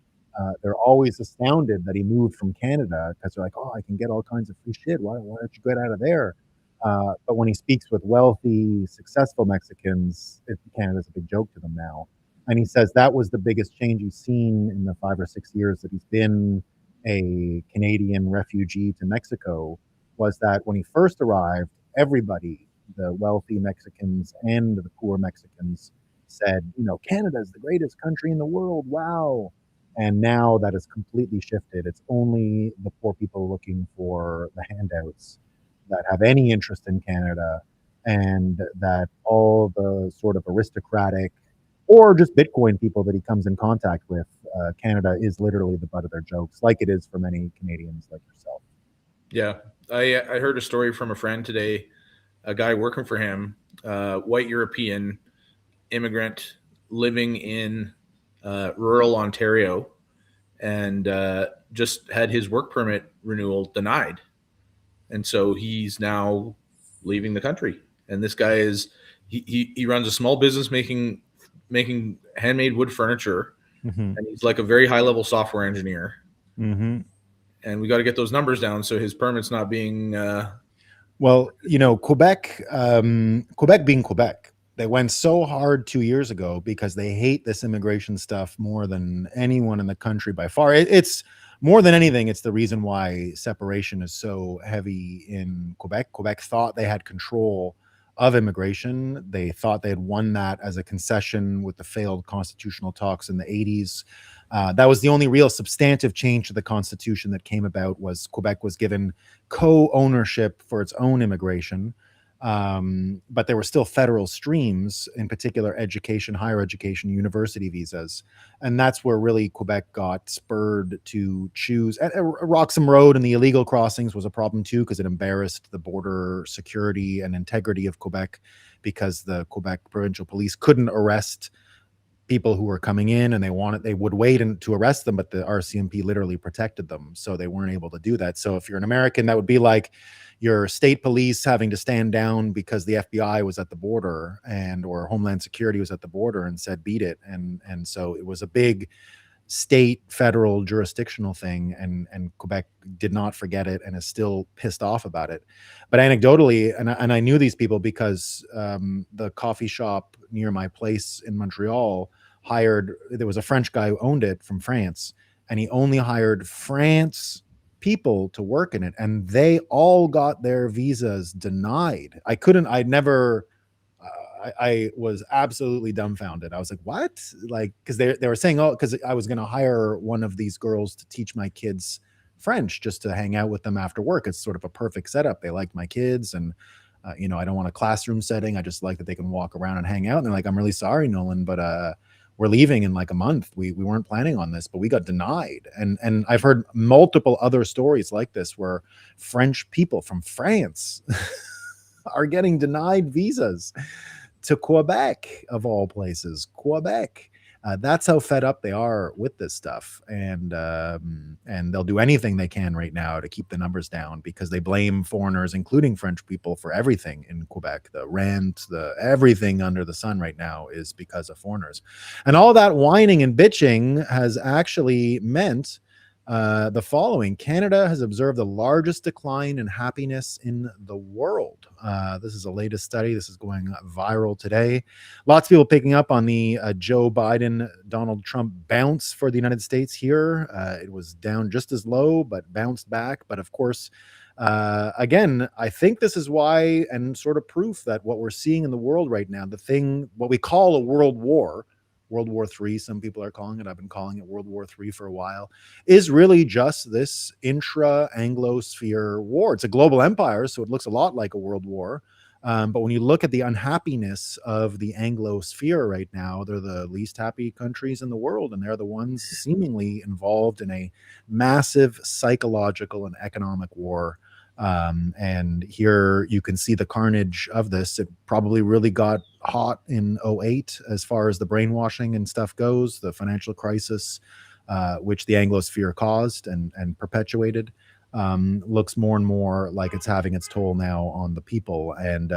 they're always astounded that he moved from Canada because they're like, oh, I can get all kinds of free shit. Why don't you get out of there? But when he speaks with wealthy, successful Mexicans, Canada's a big joke to them now. And he says that was the biggest change he's seen in the 5 or 6 years that he's been a Canadian refugee to Mexico, was that when he first arrived, everybody, the wealthy Mexicans and the poor Mexicans, said, Canada is the greatest country in the world. Wow. And now that has completely shifted. It's only the poor people looking for the handouts that have any interest in Canada, and that all the sort of aristocratic or just Bitcoin people that he comes in contact with, Canada is literally the butt of their jokes, like it is for many Canadians like yourself. Yeah. I heard a story from a friend today, a guy working for him, white European immigrant living in rural Ontario, and just had his work permit renewal denied. And so he's now leaving the country. And this guy he runs a small business making handmade wood furniture. Mm-hmm. And he's like a very high level software engineer. Mm-hmm. And we got to get those numbers down so his permit's not being well, Quebec, Quebec being Quebec, they went so hard 2 years ago because they hate this immigration stuff more than anyone in the country by far. It's more than anything, it's the reason why separation is so heavy in Quebec. Quebec thought they had control of immigration. They thought they had won that as a concession with the failed constitutional talks in the 80s. That was the only real substantive change to the Constitution that came about, was Quebec was given co-ownership for its own immigration. But there were still federal streams, in particular education, higher education, university visas. And that's where really Quebec got spurred to choose. Roxham Road and the illegal crossings was a problem too, because it embarrassed the border security and integrity of Quebec, because the Quebec provincial police couldn't arrest people who were coming in, and they would wait to arrest them, but the RCMP literally protected them, so they weren't able to do that. So if you're an American, that would be like your state police having to stand down because the FBI was at the border, or Homeland Security was at the border and said beat it, and so it was a big state federal jurisdictional thing, and Quebec did not forget it and is still pissed off about it. But anecdotally, and I knew these people because the coffee shop near my place in Montreal there was a French guy who owned it from France, and he only hired France people to work in it, and they all got their visas denied. I was absolutely dumbfounded. I was like, what? Like, because they were saying, oh, because I was going to hire one of these girls to teach my kids French just to hang out with them after work. It's sort of a perfect setup. They liked my kids, and I don't want a classroom setting. I just like that they can walk around and hang out. And they're like, I'm really sorry, Nolan, but we're leaving in like a month. We weren't planning on this, but we got denied. And I've heard multiple other stories like this where French people from France are getting denied visas to Quebec, of all places. Quebec. That's how fed up they are with this stuff, and they'll do anything they can right now to keep the numbers down, because they blame foreigners, including French people, for everything in Quebec. The rent, everything under the sun right now is because of foreigners, and all that whining and bitching has actually meant the following. Canada has observed the largest decline in happiness in the world. This is the latest study. This is going viral today. Lots of people picking up on the Joe Biden, Donald Trump bounce for the United States here. It was down just as low, but bounced back. But of course, again, I think this is why, and sort of proof that what we're seeing in the world right now, what we call a world war, World War III, some people are calling it, I've been calling it World War III for a while, is really just this intra-Anglosphere war. It's a global empire, so it looks a lot like a world war, But when you look at the unhappiness of the Anglosphere right now, they're the least happy countries in the world, and they're the ones seemingly involved in a massive psychological and economic war. And here you can see the carnage of this. It probably really got hot in '08 as far as the brainwashing and stuff goes, the financial crisis, which the Anglosphere caused and perpetuated. Looks more and more like it's having its toll now on the people, and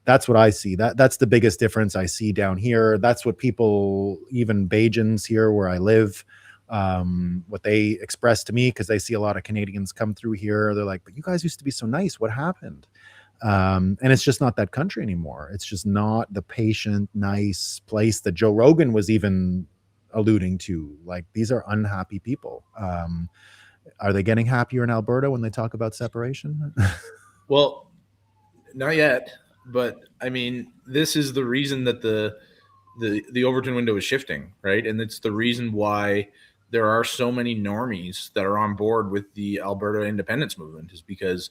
that's what I see. That's the biggest difference I see down here. That's what people, even Bajans here where I live, what they express to me, because they see a lot of Canadians come through here. They're like, "But you guys used to be so nice. What happened?" And it's just not that country anymore. It's just not the patient, nice place that Joe Rogan was even alluding to. Like, these are unhappy people. Are they getting happier in Alberta when they talk about separation? Well, not yet, but I mean, this is the reason that the Overton window is shifting, right? And it's the reason why there are so many normies that are on board with the Alberta independence movement, is because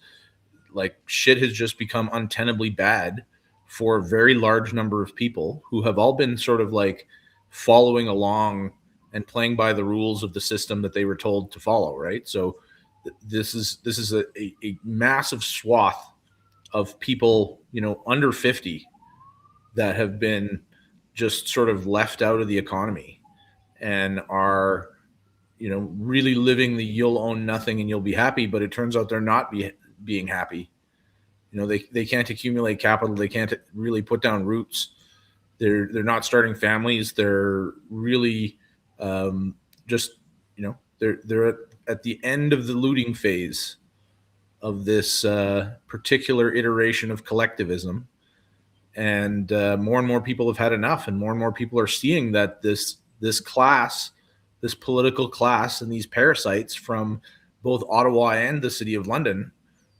like shit has just become untenably bad for a very large number of people who have all been sort of like following along and playing by the rules of the system that they were told to follow, right? So this is a massive swath of people, you know, under 50 that have been just sort of left out of the economy and are, you know, really living the you'll own nothing and you'll be happy, but it turns out they're not being happy. You know, they can't accumulate capital, they can't really put down roots. They're not starting families. They're really just, you know, they're at the end of the looting phase of this particular iteration of collectivism, and more and more people have had enough, and more people are seeing that this class, this political class, and these parasites from both Ottawa and the City of London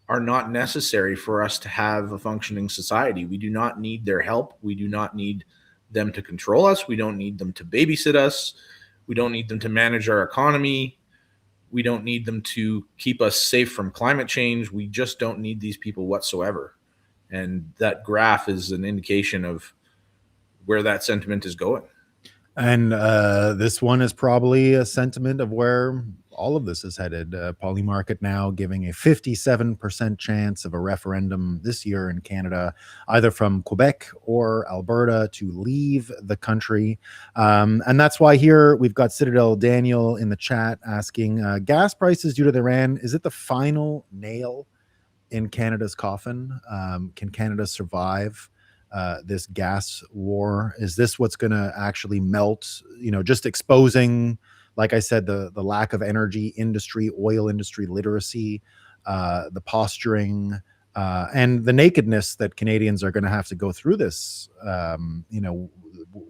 are not necessary for us to have a functioning society. We do not need their help. We do not need them to control us. We don't need them to babysit us. We don't need them to manage our economy. We don't need them to keep us safe from climate change. We just don't need these people whatsoever. And that graph is an indication of where that sentiment is going. And this one is probably a sentiment of where all of this is headed. Polymarket now giving a 57% chance of a referendum this year in Canada, either from Quebec or Alberta, to leave the country. And that's why here we've got Citadel Daniel in the chat asking, gas prices due to Iran, is it the final nail in Canada's coffin? Can Canada survive this gas war? Is this what's going to actually melt, you know, just exposing, like I said, the lack of energy industry, oil industry literacy, the posturing, and the nakedness that Canadians are going to have to go through this. You know,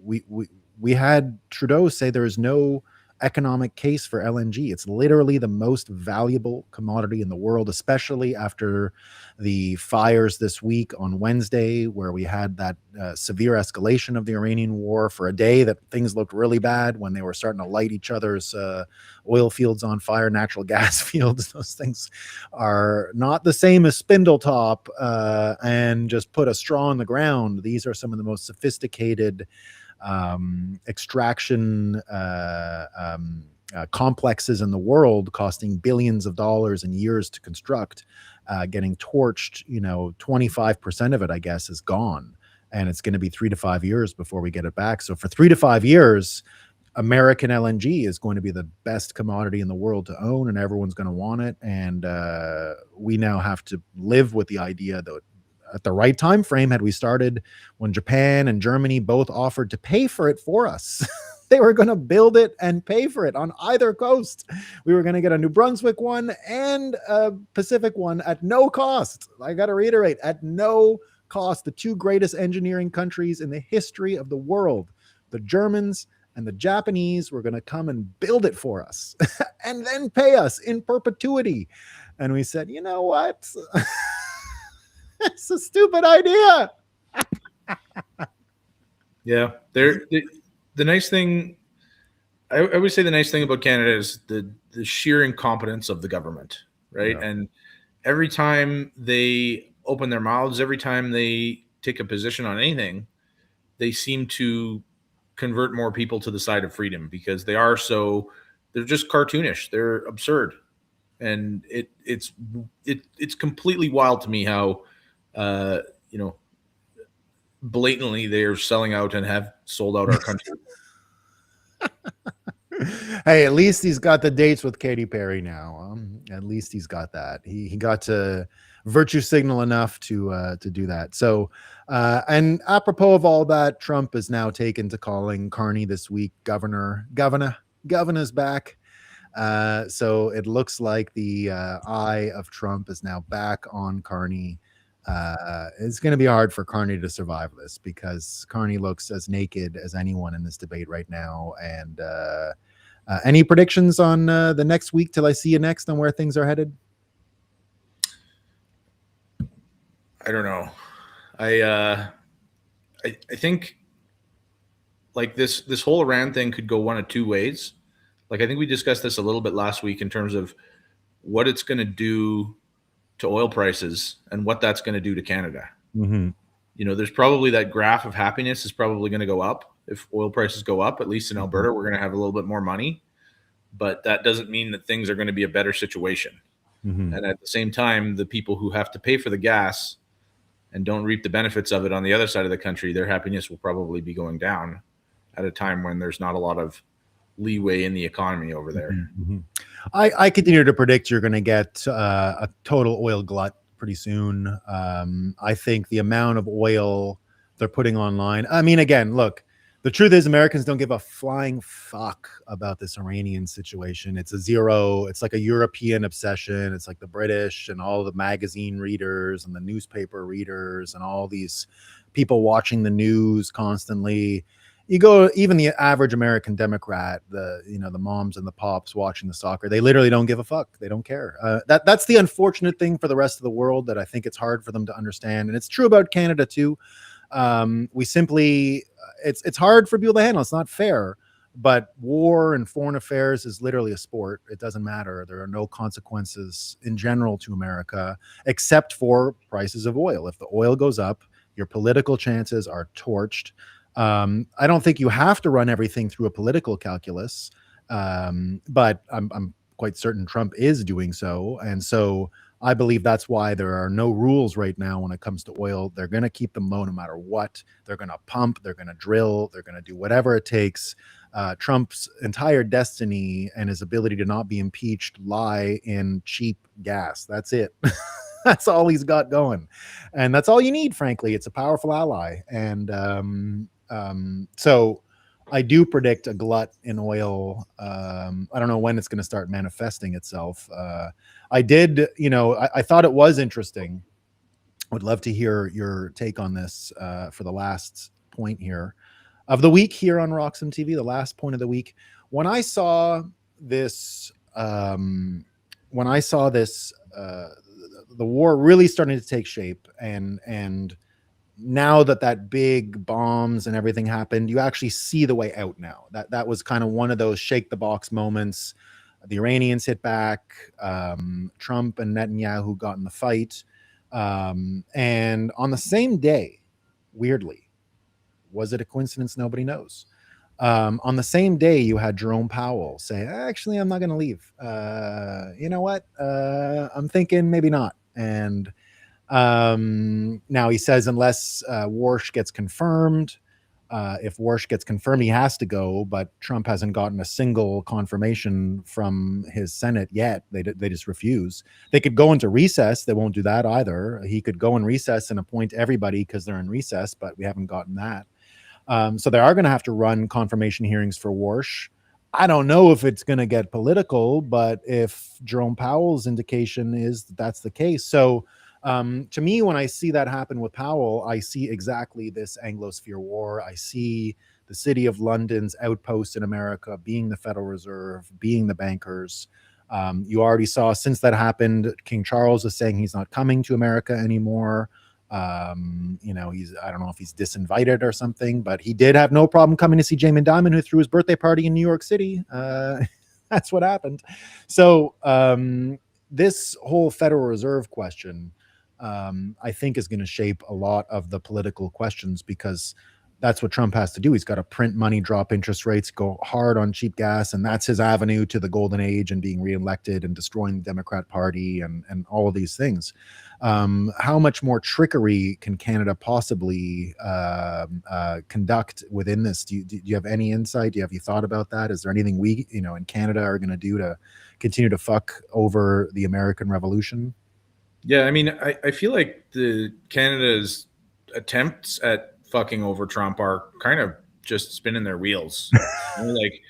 we had Trudeau say there is no economic case for LNG. It's literally the most valuable commodity in the world, especially after the fires this week on Wednesday, where we had that severe escalation of the Iranian war for a day that things looked really bad when they were starting to light each other's oil fields on fire, natural gas fields. Those things are not the same as Spindletop and just put a straw in the ground. These are some of the most sophisticated extraction complexes in the world, costing billions of dollars and years to construct, getting torched. You know, 25% of it, I guess, is gone, and it's going to be 3 to 5 years before we get it back. So for 3 to 5 years, American LNG is going to be the best commodity in the world to own, and everyone's going to want it. And we now have to live with the idea that at the right time frame, had we started when Japan and Germany both offered to pay for it for us, they were going to build it and pay for it on either coast. We were going to get a New Brunswick one and a Pacific one at no cost. I got to reiterate, at no cost. The two greatest engineering countries in the history of the world, the Germans and the Japanese, were going to come and build it for us and then pay us in perpetuity. And we said, you know what? It's a stupid idea. Yeah, the nice thing, I would say the nice thing about Canada is the sheer incompetence of the government, right? Yeah. And every time they open their mouths, every time they take a position on anything, they seem to convert more people to the side of freedom because they're just cartoonish. They're absurd. And it's completely wild to me how, blatantly they're selling out and have sold out our country. Hey, at least he's got the dates with Katy Perry now. At least he's got that. He got to virtue signal enough to do that. So, and apropos of all that, Trump is now taken to calling Carney this week governor's back. So it looks like the eye of Trump is now back on Carney. It's going to be hard for Carney to survive this because Carney looks as naked as anyone in this debate right now. And any predictions on the next week till I see you next on where things are headed? I don't know. I think like this whole Iran thing could go one of two ways. Like I think we discussed this a little bit last week in terms of what it's going to do to oil prices and what that's going to do to Canada. Mm-hmm. There's probably that graph of happiness is probably going to go up. If oil prices go up, at least in Alberta, we're going to have a little bit more money, but that doesn't mean that things are going to be a better situation. Mm-hmm. And at the same time, the people who have to pay for the gas and don't reap the benefits of it on the other side of the country, their happiness will probably be going down at a time when there's not a lot of leeway in the economy over there. Mm-hmm. I continue to predict you're going to get a total oil glut pretty soon. I think the amount of oil they're putting online. I mean, again, look, the truth is Americans don't give a flying fuck about this Iranian situation. It's it's like a European obsession. It's like the British and all the magazine readers and the newspaper readers and all these people watching the news constantly. You go, even the average American Democrat, the moms and the pops watching the soccer, they literally don't give a fuck. They don't care. That's the unfortunate thing for the rest of the world that I think it's hard for them to understand. And it's true about Canada too. It's hard for people to handle. It's not fair, but war and foreign affairs is literally a sport. It doesn't matter. There are no consequences in general to America, except for prices of oil. If the oil goes up, your political chances are torched. I don't think you have to run everything through a political calculus, but I'm quite certain Trump is doing so. And so I believe that's why there are no rules right now when it comes to oil. They're going to keep them low no matter what. They're going to pump, they're going to drill, they're going to do whatever it takes. Trump's entire destiny and his ability to not be impeached lie in cheap gas. That's it. That's all he's got going. And that's all you need, frankly. It's a powerful ally. And so I do predict a glut in oil. I don't know when it's going to start manifesting itself. I thought it was interesting. Would love to hear your take on this for the last point here of the week here on Roxham TV, the last point of the week. When I saw this, the war really starting to take shape and now that big bombs and everything happened, you actually see the way out now. That was kind of one of those shake the box moments. The Iranians hit back. Trump and Netanyahu got in the fight. And on the same day, weirdly, was it a coincidence? Nobody knows. On the same day, you had Jerome Powell say, actually, I'm not going to leave. You know what? I'm thinking maybe not. And now he says unless Warsh gets confirmed, if Warsh gets confirmed, he has to go. But Trump hasn't gotten a single confirmation from his Senate yet. They just refuse. They could go into recess. They won't do that either. He could go in recess and appoint everybody because they're in recess, but we haven't gotten that. So they are going to have to run confirmation hearings for Warsh. I don't know if it's going to get political, but if Jerome Powell's indication is that's the case. So to me, when I see that happen with Powell, I see exactly this Anglosphere war. I see the City of London's outpost in America being the Federal Reserve, being the bankers. You already saw since that happened, King Charles is saying he's not coming to America anymore. I don't know if he's disinvited or something, but he did have no problem coming to see Jamie Dimon, who threw his birthday party in New York City. That's what happened. So this whole Federal Reserve question, I think is going to shape a lot of the political questions, because that's what Trump has to do. He's got to print money, drop interest rates, go hard on cheap gas, and that's his avenue to the golden age and being reelected and destroying the Democrat Party and all of these things. How much more trickery can Canada possibly conduct within this? Do you have any insight? Have you thought about that? Is there anything we, in Canada are going to do to continue to fuck over the American Revolution? Yeah, I mean, I feel like the Canada's attempts at fucking over Trump are kind of just spinning their wheels. Like,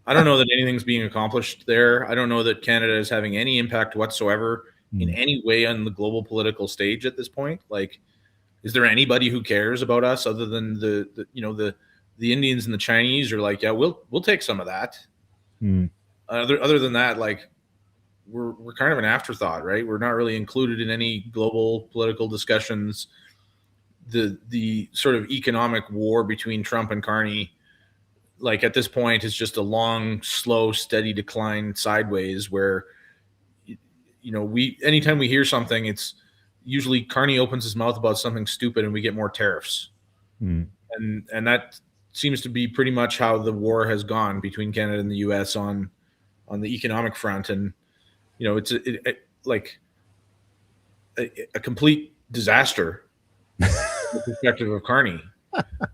I don't know that anything's being accomplished there. I don't know that Canada is having any impact whatsoever in any way on the global political stage at this point. Like, is there anybody who cares about us other than the Indians and the Chinese are like, yeah, we'll take some of that. Other than that, like, we're kind of an afterthought, right? We're not really included in any global political discussions. The sort of economic war between Trump and Carney, like, at this point, is just a long, slow, steady decline sideways, where, anytime we hear something, it's usually Carney opens his mouth about something stupid and we get more tariffs. And that seems to be pretty much how the war has gone between Canada and the US on the economic front. And, it's like a complete disaster the perspective of Carney,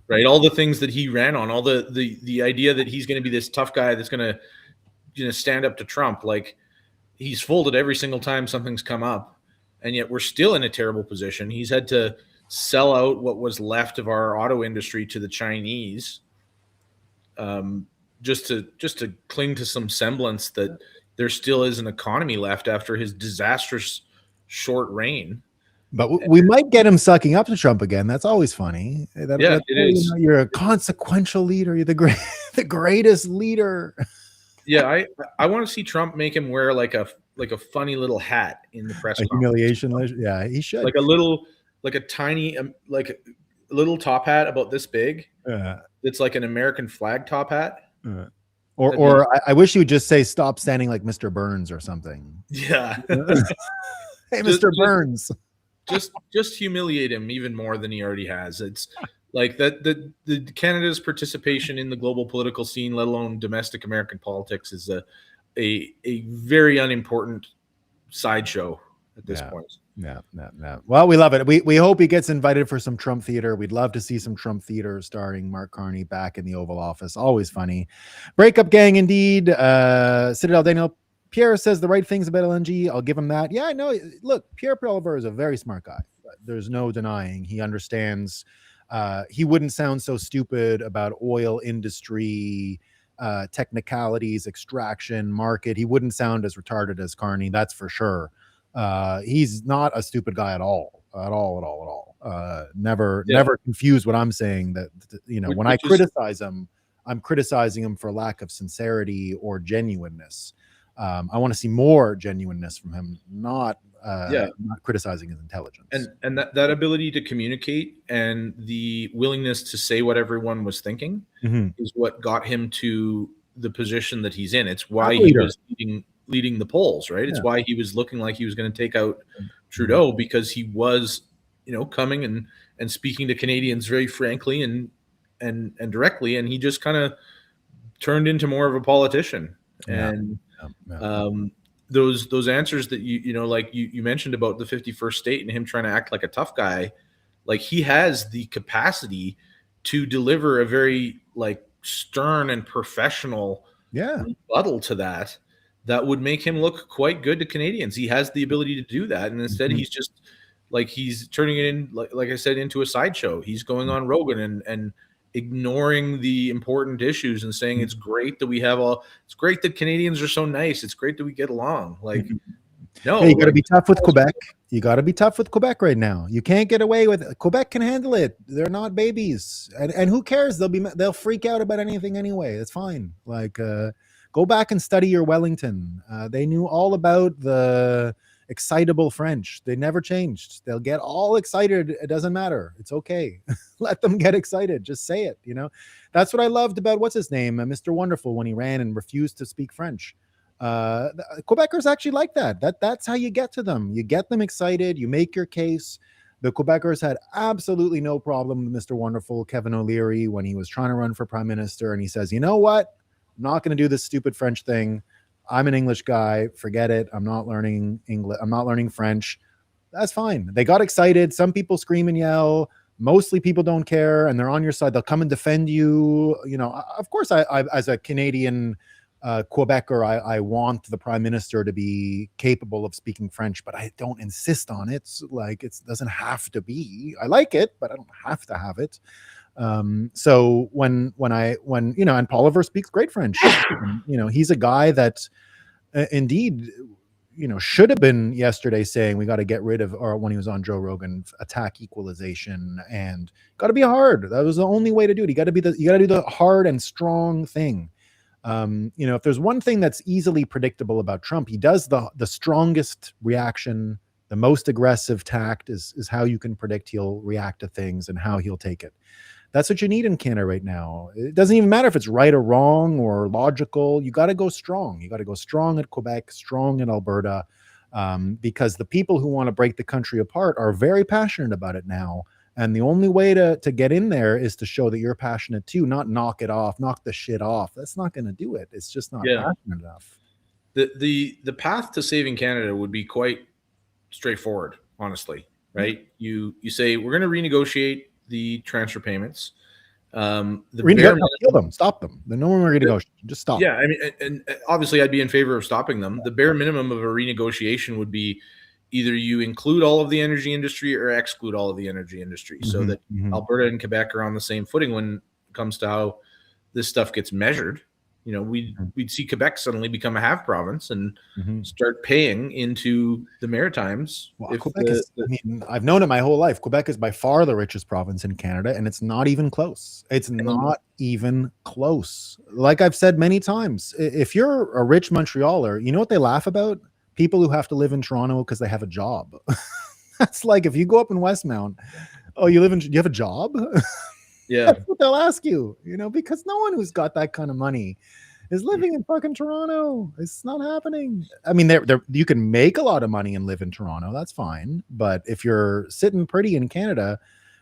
right? All the things that he ran on, all the idea that he's going to be this tough guy that's going to stand up to Trump, like, he's folded every single time something's come up, and yet we're still in a terrible position. He's had to sell out what was left of our auto industry to the Chinese, just to cling to some semblance that there still is an economy left after his disastrous short reign. But we might get him sucking up to Trump again. That's always funny. It is. You're a consequential leader. You're the greatest leader. Yeah, I want to see Trump make him wear like a funny little hat in the press conference. Humiliation. Yeah, he should. Like a tiny little top hat about this big. It's like an American flag top hat. Or I wish you would just say, "Stop standing like Mr. Burns" or something. Yeah. Hey, Mr. Burns. Just humiliate him even more than he already has. It's like that the Canada's participation in the global political scene, let alone domestic American politics, is a very unimportant sideshow at this point. Yeah. Well, we love it. We hope he gets invited for some Trump theater. We'd love to see some Trump theater starring Mark Carney back in the Oval Office. Always funny. Breakup gang indeed. Citadel Daniel. Pierre says the right things about LNG. I'll give him that. Yeah, no, look, Pierre Pelliver is a very smart guy. There's no denying. He understands. He wouldn't sound so stupid about oil industry, technicalities, extraction, market. He wouldn't sound as retarded as Carney. That's for sure. He's not a stupid guy at all. Never confuse what I'm saying. When I criticize him, I'm criticizing him for lack of sincerity or genuineness. I want to see more genuineness from him, not criticizing his intelligence. And that ability to communicate and the willingness to say what everyone was thinking is what got him to the position that he's in. It's why he was leading the polls, right? It's why he was looking like he was going to take out Trudeau, because he was, coming and speaking to Canadians very frankly and directly, and he just kind of turned into more of a politician. And those answers that you mentioned about the 51st state and him trying to act like a tough guy, like, he has the capacity to deliver a very stern and professional rebuttal to that would make him look quite good to Canadians. He has the ability to do that, and instead he's just he's turning it in, like I said, into a sideshow. He's going on Rogan and ignoring the important issues and saying it's great that it's great that Canadians are so nice. It's great that we get along. No, you got to be tough with Quebec. You got to be tough with Quebec right now. You can't get away with it. Quebec can handle it. They're not babies, and who cares? They'll freak out about anything anyway. It's fine. Go back and study your Wellington. They knew all about the excitable French. They never changed. They'll get all excited. It doesn't matter. It's okay. Let them get excited. Just say it. That's what I loved about what's his name, Mr. Wonderful, when he ran and refused to speak French. Quebecers actually like that. That's how you get to them. You get them excited. You make your case. The Quebecers had absolutely no problem with Mr. Wonderful Kevin O'Leary when he was trying to run for prime minister, and he says, "You know what? I'm not going to do this stupid French thing. I'm an English guy. Forget it. I'm not learning English. I'm not learning French." That's fine. They got excited. Some people scream and yell. Mostly people don't care, and they're on your side. They'll come and defend you. You know, of course, I as a Canadian Quebecer, I want the prime minister to be capable of speaking French, but I don't insist on it. Like, it doesn't have to be. I like it, but I don't have to have it. So when you know, and Poliver speaks great French. You know, he's a guy that indeed, you know, should have been yesterday saying we got to get rid of, or when he was on Joe Rogan, attack equalization, and got to be hard. That was the only way to do it. You got to do the hard and strong thing. You know, if there's one thing that's easily predictable about Trump, he does the strongest reaction, the most aggressive tact is how you can predict he'll react to things and how he'll take it. That's what you need in Canada right now. It doesn't even matter if it's right or wrong or logical. You got to go strong. You got to go strong at Quebec, strong in Alberta, because the people who want to break the country apart are very passionate about it now. And the only way to get in there is to show that you're passionate too, not knock it off, knock the shit off. That's not going to do it. It's just not passionate enough. The path to saving Canada would be quite straightforward, honestly, right? Mm-hmm. You say we're going to renegotiate the transfer payments. Kill them, stop them. No one we're going to go. Just stop. Yeah, I mean, and obviously, I'd be in favor of stopping them. The bare minimum of a renegotiation would be either you include all of the energy industry or exclude all of the energy industry, so that Alberta and Quebec are on the same footing when it comes to how this stuff gets measured. You know, we'd see Quebec suddenly become a half province and start paying into the Maritimes. Well, I mean, I've known it my whole life. Quebec is by far the richest province in Canada, and it's not even close. It's not even close. Like I've said many times, if you're a rich Montrealer, you know what they laugh about? People who have to live in Toronto because they have a job. That's like if you go up in Westmount, oh, you have a job? Yeah. That's what they'll ask you, you know, because no one who's got that kind of money is living in fucking Toronto. It's not happening. I mean, you can make a lot of money and live in Toronto. That's fine. But if you're sitting pretty in Canada,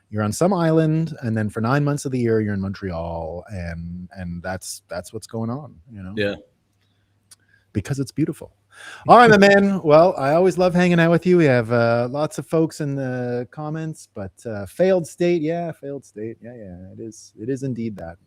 you're on some island, and then for 9 months of the year, you're in Montreal, and that's what's going on, you know? Yeah. Because it's beautiful. All right, my man. Well, I always love hanging out with you. We have lots of folks in the comments, but failed state. Yeah, failed state. Yeah, it is. It is indeed that.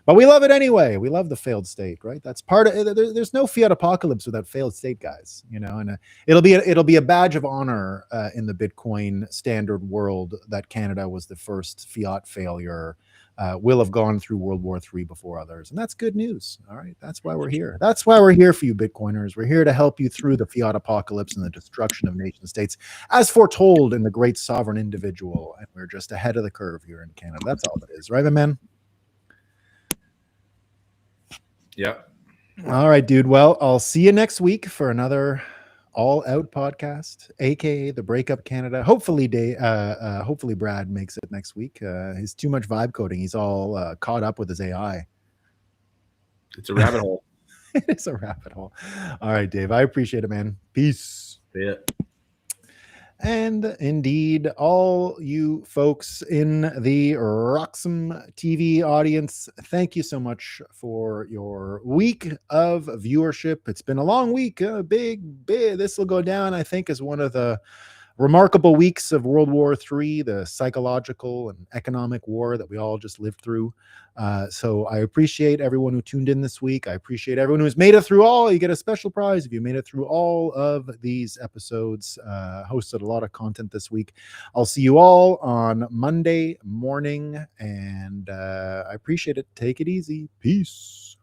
But we love it anyway. We love the failed state, right? That's part of it. There's no fiat apocalypse without failed state, guys. You know, and it'll be a badge of honor in the Bitcoin standard world that Canada was the first fiat failure. Will have gone through World War III before others. And that's good news. All right. That's why we're here. That's why we're here for you, Bitcoiners. We're here to help you through the fiat apocalypse and the destruction of nation states, as foretold in the Great Sovereign Individual. And we're just ahead of the curve here in Canada. That's all it is. Right, my man? Yeah. All right, dude. Well, I'll see you next week for another All Out podcast, aka the Breakup Canada. Hopefully Brad makes it next week. He's too much vibe coding. He's all caught up with his AI. It's a rabbit hole. It is a rabbit hole. All right, Dave. I appreciate it, man. Peace. Yeah. And indeed, all you folks in the Roxham TV audience, thank you so much for your week of viewership. It's been a long week, big. This will go down, I think, as one of the remarkable weeks of World War III, the psychological and economic war that we all just lived through. So I appreciate everyone who tuned in this week. I appreciate everyone who's made it through all. You get a special prize if you made it through all of these episodes. Hosted a lot of content this week. I'll see you all on Monday morning, and I appreciate it. Take it easy. Peace.